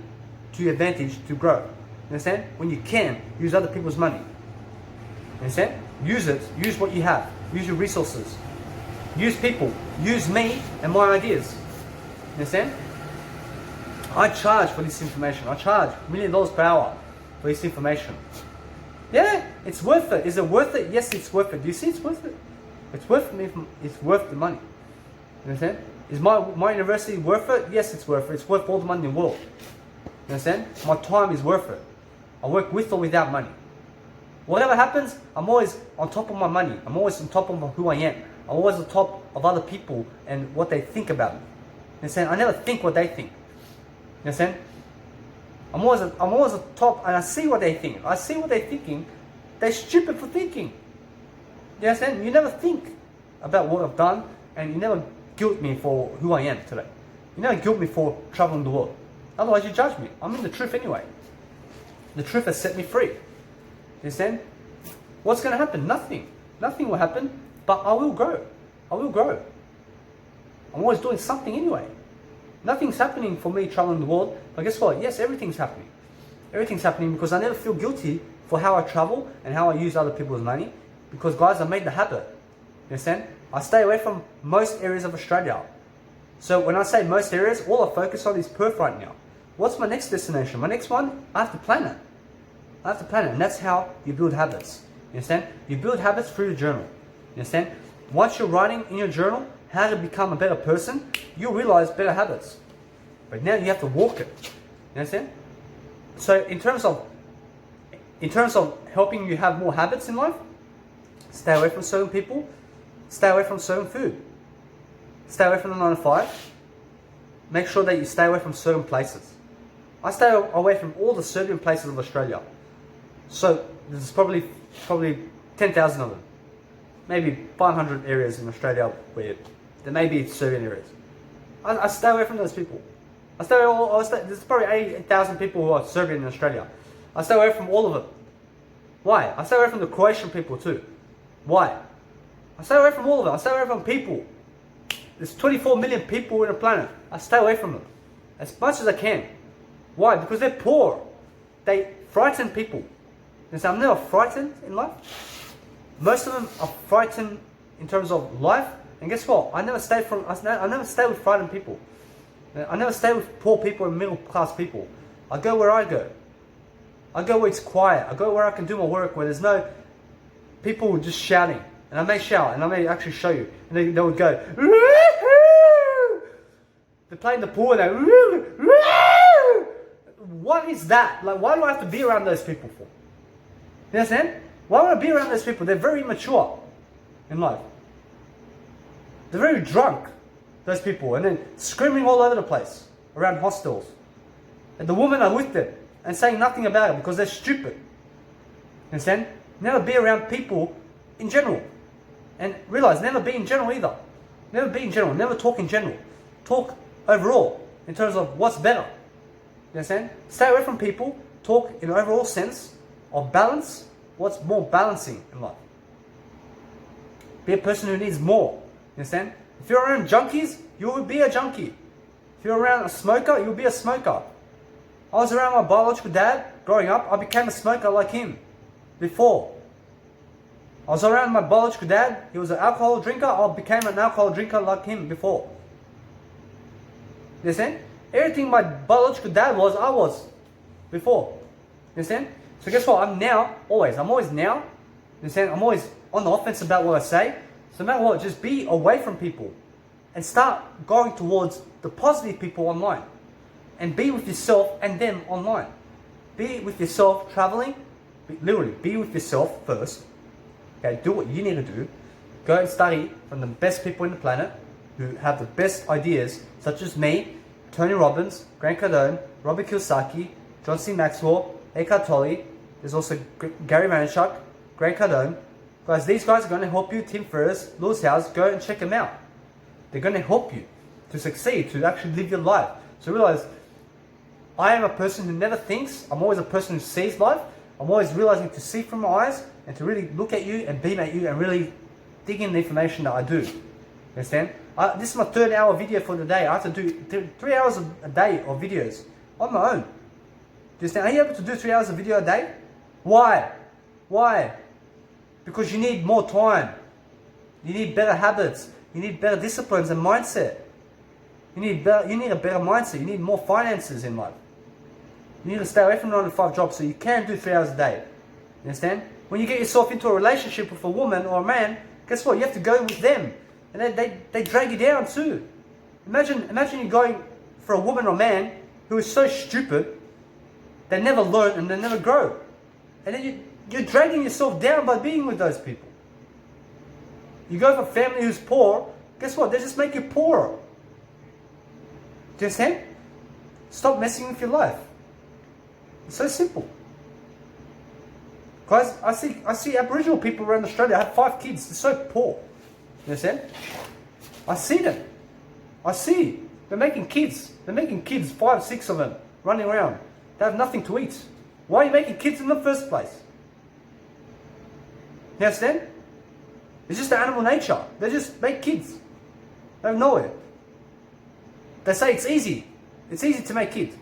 to your advantage to grow. You understand? When you can, use other people's money. You understand? Use it. Use what you have. Use your resources. Use people. Use me and my ideas. You understand? I charge for this information. I charge $1 million per hour for this information. Yeah, it's worth it. Is it worth it? Yes, it's worth it. Do you see it's worth it? It's worth me. It's worth the money. You understand? Is my university worth it? Yes, it's worth it. It's worth all the money in the world. You understand? My time is worth it. I work with or without money. Whatever happens, I'm always on top of my money. I'm always on top of who I am. I'm always on top of other people and what they think about me. You understand? I never think what they think. You understand? I'm always on top, and I see what they think. I see what they're thinking. They're stupid for thinking. You understand? You never think about what I've done, and you never guilt me for who I am today. You never guilt me for traveling the world. Otherwise, you judge me. I'm in the truth anyway. The truth has set me free. You understand? What's going to happen? Nothing. Nothing will happen, but I will grow. I will grow. I'm always doing something anyway. Nothing's happening for me traveling the world, but guess what? Yes, everything's happening. Everything's happening because I never feel guilty for how I travel and how I use other people's money, because guys, I made the habit. You understand? I stay away from most areas of Australia. So when I say most areas, all I focus on is Perth right now. What's my next destination? My next one, I have to plan it. I have to plan it, and that's how you build habits. You understand? You build habits through your journal. You understand? Once you're writing in your journal how to become a better person, you'll realize better habits. But now you have to walk it. You understand? So in terms of helping you have more habits in life, stay away from certain people, stay away from certain food, stay away from the 9 to 5, make sure that you stay away from certain places. I stay away from all the Serbian places of Australia. So there's probably 10,000 of them. Maybe 500 areas in Australia where there may be Serbian areas. I stay away from those people. There's probably 8,000 people who are Serbian in Australia. I stay away from all of them. Why? I stay away from the Croatian people too. Why? I stay away from all of them. I stay away from people. There's 24 million people on the planet. I stay away from them as much as I can. Why? Because they're poor. They frighten people. And so I'm never frightened in life. Most of them are frightened in terms of life. And guess what? I never stay with frightened people. I never stay with poor people and middle class people. I go where I go. I go where it's quiet. I go where I can do my work, where there's no people just shouting. And I may shout, and I may actually show you. And they would go, woo-hoo! They're playing the pool and they, woo-hoo! What is that? Like, why do I have to be around those people for? You understand? Why would I be around those people? They're very immature in life. They're very drunk, those people, and then screaming all over the place around hostels. And the women are with them and saying nothing about it because they're stupid. You understand? Never be around people in general. And realize, never be in general either. Never be in general. Never talk in general. Talk overall in terms of what's better. You understand? Stay away from people. Talk in an overall sense of balance. What's more balancing in life? Be a person who needs more. You understand? If you're around junkies, you will be a junkie. If you're around a smoker, you'll be a smoker. I was around my biological dad growing up. I became a smoker like him before. I was around my biological dad. He was an alcohol drinker. I became an alcohol drinker like him before. You understand? Everything my biological dad was, I was before. You understand? So guess what? I'm always now. You understand? I'm always on the offense about what I say. So no matter what, just be away from people and start going towards the positive people online. And be with yourself and them online. Be with yourself traveling. Literally, be with yourself first. Okay, do what you need to do. Go and study from the best people in the planet who have the best ideas, such as me, Tony Robbins, Grant Cardone, Robert Kiyosaki, John C. Maxwell, Eckhart Tolle. There's also Gary Vaynerchuk, Grant Cardone. Guys, these guys are going to help you. Tim Ferriss, Lewis Howes, go and check them out. They're going to help you to succeed, to actually live your life. So realize, I am a person who never thinks. I'm always a person who sees life. I'm always realizing to see from my eyes and to really look at you and beam at you and really dig in the information that I do. You understand? This is my 3rd hour video for the day. I have to do 3 hours a day of videos on my own. Do you understand? Are you able to do 3 hours of video a day? Why? Why? Because you need more time. You need better habits. You need better disciplines and mindset. You need a better mindset. You need more finances in life. You need to stay away from 9 to 5 jobs so you can do 3 hours a day. You understand? When you get yourself into a relationship with a woman or a man, guess what? You have to go with them. And they drag you down too. Imagine you going for a woman or man who is so stupid, they never learn and they never grow. And then you're dragging yourself down by being with those people. You go for a family who's poor, guess what? They just make you poorer. Do you understand? Stop messing with your life. It's so simple. Guys, I see Aboriginal people around Australia have 5 kids. They're so poor. You understand? I see them. I see. They're making kids. They're making kids, 5, 6 of them, running around. They have nothing to eat. Why are you making kids in the first place? You understand? It's just the animal nature. They just make kids. They have nowhere. They say it's easy. It's easy to make kids.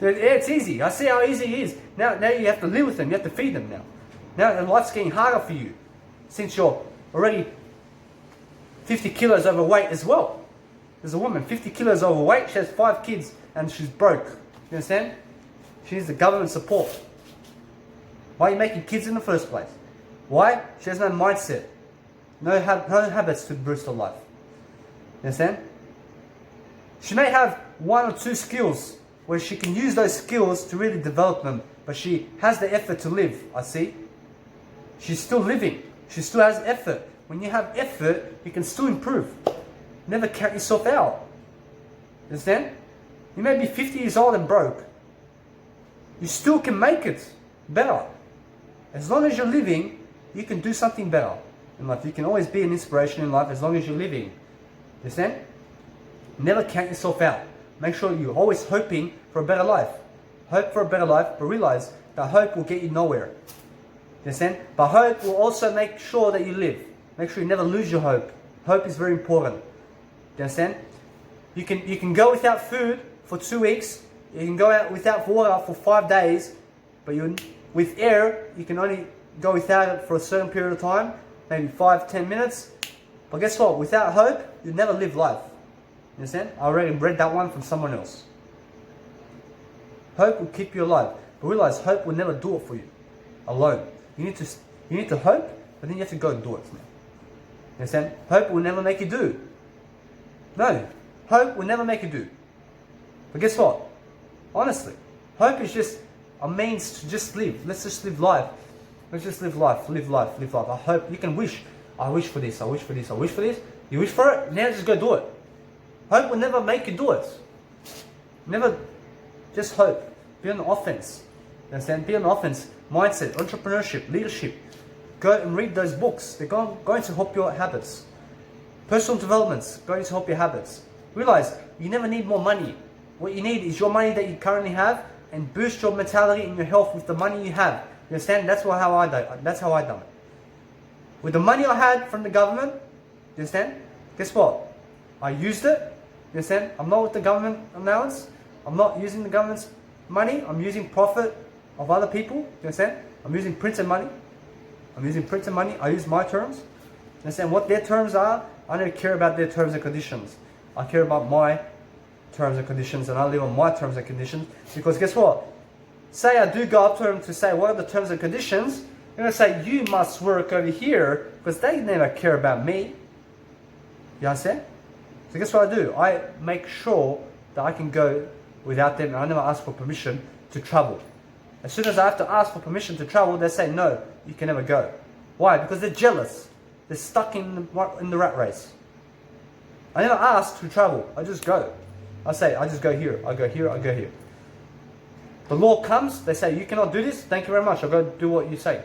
Yeah, it's easy. I see how easy it is. Now you have to live with them. You have to feed them now. Now life's getting harder for you. Since you're already 50 kilos overweight as well. There's a woman, 50 kilos overweight. She has 5 kids and she's broke. You understand? She needs the government support. Why are you making kids in the first place? Why? She has no mindset. No habits to boost her life. You understand? She may have 1 or 2 skills where she can use those skills to really develop them, but she has the effort to live, I see. She's still living. She still has effort. When you have effort, you can still improve. Never count yourself out. Understand? You may be 50 years old and broke. You still can make it better. As long as you're living, you can do something better in life. You can always be an inspiration in life as long as you're living. Understand? Never count yourself out. Make sure you're always hoping for a better life. Hope for a better life, but realize that hope will get you nowhere. Understand? But hope will also make sure that you live. Make sure you never lose your hope. Hope is very important. You understand? You can go without food for 2 weeks. You can go out without water for 5 days. But with air, you can only go without it for a certain period of time. Maybe 5-10 minutes. But guess what? Without hope, you never live life. You understand? I already read that one from someone else. Hope will keep you alive. But realize hope will never do it for you. Alone. You need to hope, but then you have to go and do it now. You understand? Hope will never make you do. No. Hope will never make you do. But guess what? Honestly, hope is just a means to just live. Let's just live life. Let's just live life. Live life. Live life. I hope you can wish. I wish for this. I wish for this. I wish for this. You wish for it. Now just go do it. Hope will never make you do it. Never just hope. Be on the offense. You understand? Be on the offense. Mindset, entrepreneurship, leadership. Go and read those books. They're going to help your habits. Personal development's going to help your habits. Realize you never need more money. What you need is your money that you currently have and boost your mentality and your health with the money you have. You understand? That's how I done it. With the money I had from the government, you understand? Guess what? I used it. You understand? I'm not with the government allowance. I'm not using the government's money. I'm using profit of other people. You understand? I'm using printed money. I use my terms. You understand what their terms are? I don't care about their terms and conditions. I care about my terms and conditions, and I live on my terms and conditions. Because guess what? Say I do go up to them to say, what are the terms and conditions? They're going to say, you must work over here, because they never care about me. You understand? So guess what I do? I make sure that I can go without them, and I never ask for permission to travel. As soon as I have to ask for permission to travel, they say, no, you can never go. Why? Because they're jealous. They're stuck in the rat race. I never ask to travel. I just go. I say, I just go here. I go here. I go here. The law comes. They say, you cannot do this. Thank you very much. I'll go do what you say.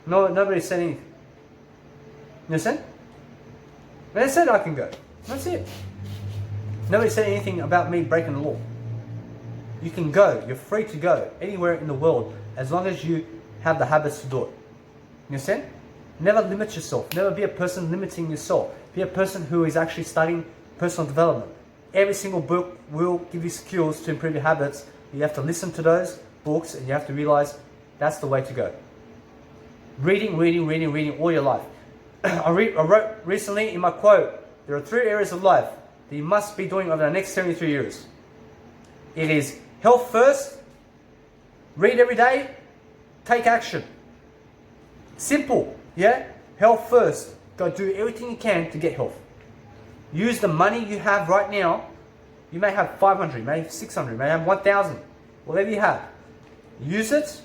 No, nobody said anything. You understand? They said I can go. That's it. Nobody said anything about me breaking the law. You can go. You're free to go anywhere in the world as long as you have the habits to do it. You understand? Never limit yourself. Never be a person limiting yourself. Be a person who is actually studying personal development. Every single book will give you skills to improve your habits. You have to listen to those books and you have to realize that's the way to go. Reading all your life. I wrote recently in my quote, there are 3 areas of life that you must be doing over the next 73 years. It is health first, read every day, take action. Simple, yeah? Health first. Go do everything you can to get health. Use the money you have right now. You may have 500, you may have 600, you may have 1,000. Whatever you have. Use it.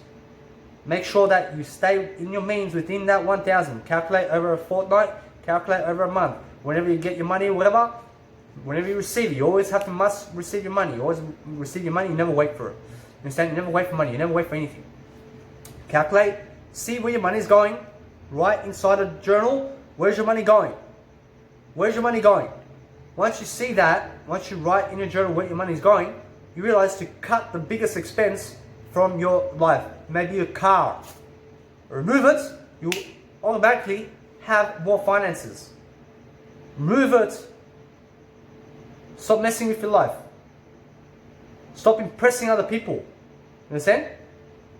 Make sure that you stay in your means within that 1,000. Calculate over a fortnight, calculate over a month. Whenever you get your money, whatever, whenever you receive it, you always must receive your money. You always receive your money, you never wait for it. You understand? You never wait for money, you never wait for anything. Calculate, see where your money is going. Write inside a journal, where's your money going? Where's your money going? Once you see that, once you write in your journal where your money is going, you realize to cut the biggest expense from your life. Maybe your car. Remove it, you automatically have more finances. Remove it. Stop messing with your life. Stop impressing other people. You understand?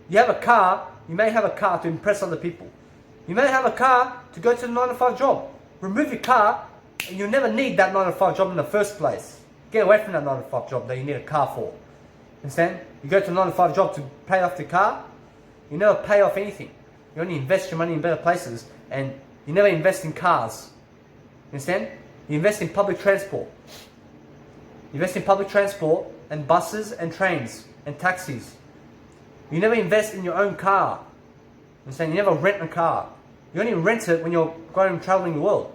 You have a car, you may have a car to impress other people. You may have a car to go to the 9-to-5 job. Remove your car and you'll never need that 9-to-5 job in the first place. Get away from that 9-to-5 job that you need a car for. Understand? You go to a 9-to-5 job to pay off the car, you never pay off anything. You only invest your money in better places and you never invest in cars. Understand? You invest in public transport. You invest in public transport and buses and trains and taxis. You never invest in your own car. Understand? You never rent a car. You only rent it when you're going and traveling the world.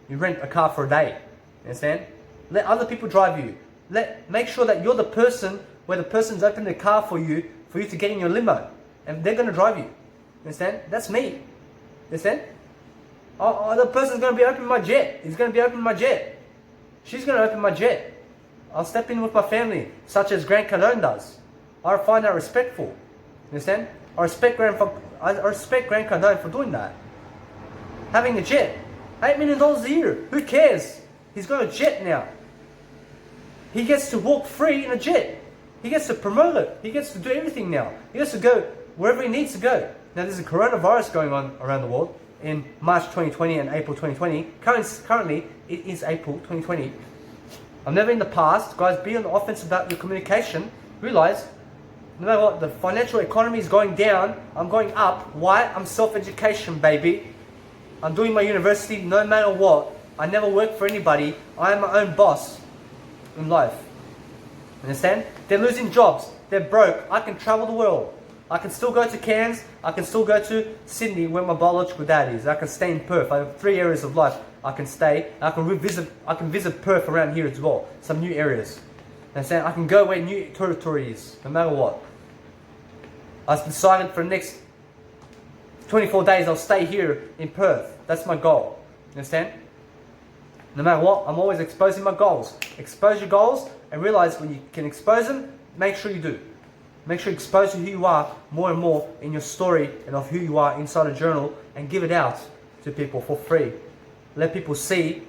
You rent a car for a day. Understand? Let other people drive you. Make sure that you're the person where the person's opened the car for you to get in your limo. And they're going to drive you. Understand? That's me. Understand? The person's going to be opening my jet. He's going to be opening my jet. She's going to open my jet. I'll step in with my family, such as Grant Cardone does. I find that respectful. Understand? I respect Grant Cardone for doing that. Having a jet. $8 million a year. Who cares? He's got a jet now. He gets to walk free in a jet. He gets to promote it. He gets to do everything now. He gets to go wherever he needs to go. Now there's a coronavirus going on around the world in March 2020 and April 2020. Currently, it is April 2020. I've never in the past, guys, be on the offense about your communication. Realize, no matter what, the financial economy is going down, I'm going up. Why? I'm self-education, baby. I'm doing my university no matter what. I never work for anybody. I am my own boss in life. Understand? They're losing jobs. They're broke. I can travel the world. I can still go to Cairns. I can still go to Sydney where my biological dad is. I can stay in Perth. I have 3 areas of life I can stay. I can visit Perth around here as well. Some new areas. Understand? I can go where new territory is, no matter what. I've decided for the next 24 days I'll stay here in Perth. That's my goal. Understand? No matter what, I'm always exposing my goals. Expose your goals and realize when you can expose them, make sure you do. Make sure you expose who you are more and more in your story and of who you are inside a journal and give it out to people for free. Let people see.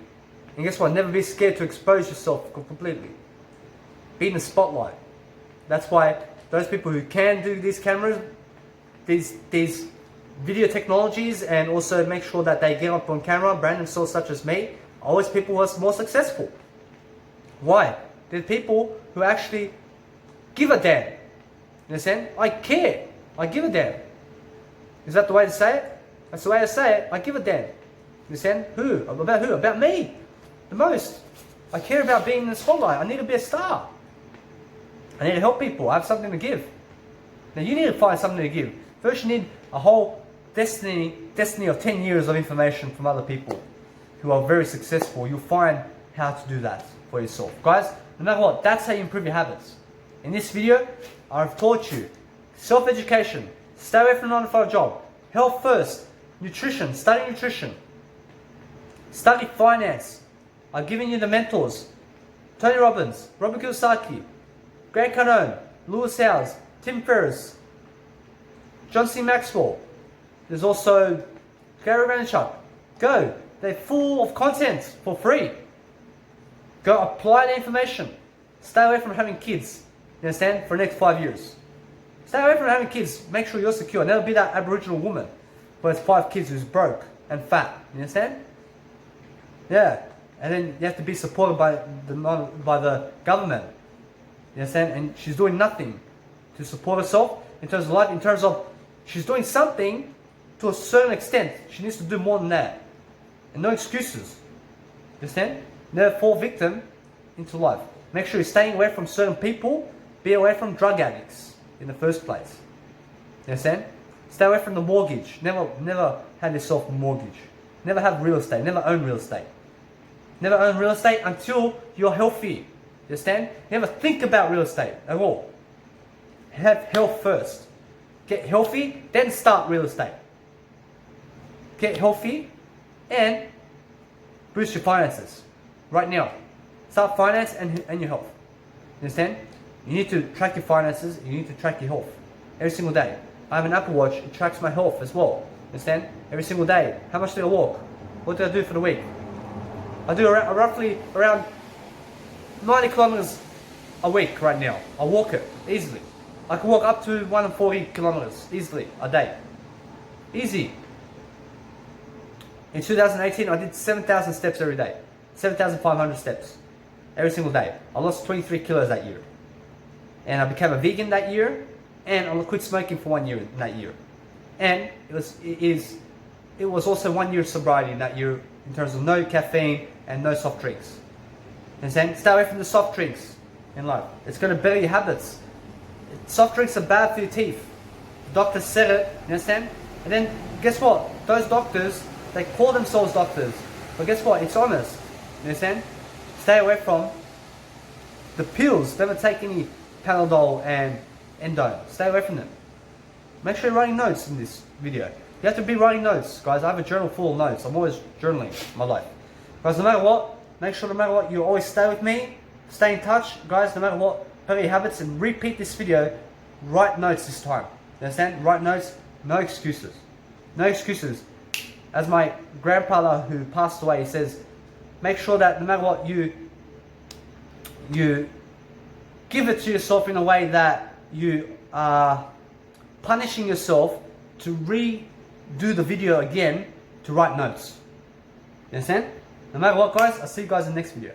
And guess what? Never be scared to expose yourself completely. Be in the spotlight. That's why those people who can do these cameras, these video technologies, and also make sure that they get up on camera, brand themselves such as me, always people who are more successful. Why? They're people who actually give a damn. You understand? I care. I give a damn. Is that the way to say it? That's the way to say it. I give a damn. You understand? Who? About who? About me. The most. I care about being in the spotlight. I need to be a star. I need to help people. I have something to give. Now you need to find something to give. First you need a whole destiny of 10 years of information from other people who are very successful. You'll find how to do that for yourself. Guys, no matter what, that's how you improve your habits. In this video, I've taught you self-education, stay away from a 9-to-5 job, health first, nutrition, study nutrition, study finance. I've given you the mentors, Tony Robbins, Robert Kiyosaki, Grant Cardone, Lewis Howes, Tim Ferriss, John C. Maxwell. There's also Gary Vaynerchuk. Go. They're full of content for free. Go apply the information. Stay away from having kids. You understand? For the next 5 years. Stay away from having kids. Make sure you're secure. Never be that Aboriginal woman who has 5 kids who's broke and fat. You understand? Yeah. And then you have to be supported by the government. You understand? And she's doing nothing to support herself in terms of life, in terms of she's doing something to a certain extent. She needs to do more than that. And no excuses. You understand? Never fall victim into life. Make sure you're staying away from certain people. Be away from drug addicts in the first place. You understand? Stay away from the mortgage. Never have yourself a mortgage. Never have real estate. Never own real estate. Never own real estate until you're healthy. You understand? Never think about real estate at all. Have health first. Get healthy, then start real estate. Get healthy and boost your finances right now. Start finance and your health. You understand? You need to track your finances. You need to track your health every single day. I have an Apple Watch. It tracks my health as well. Understand? Every single day. How much do I walk? What do I do for the week? I do roughly around 90 kilometers a week right now. I walk it easily. I can walk up to 140 kilometers easily a day. Easy. In 2018, I did 7,000 steps every day. 7,500 steps every single day. I lost 23 kilos that year. And I became a vegan that year. And I quit smoking for 1 year in that year. And it was also 1 year sobriety in that year in terms of no caffeine and no soft drinks. Understand? Stay away from the soft drinks in life. It's going to better your habits. Soft drinks are bad for your teeth. The doctor said it, you understand? And then guess what? Those doctors, they call themselves doctors. But guess what? It's honest. You understand? Stay away from the pills. Never take any Panadol and Endone. Stay away from them. Make sure you're writing notes in this video. You have to be writing notes, guys. I have a journal full of notes. I'm always journaling my life. Guys, no matter what, make sure no matter what, you always stay with me. Stay in touch. Guys, no matter what, better your habits and repeat this video. Write notes this time. You understand? Write notes. No excuses. No excuses. As my grandfather who passed away, he says, make sure that no matter what, you give it to yourself in a way that you are punishing yourself to redo the video again to write notes. You understand? No matter what, guys, I'll see you guys in the next video.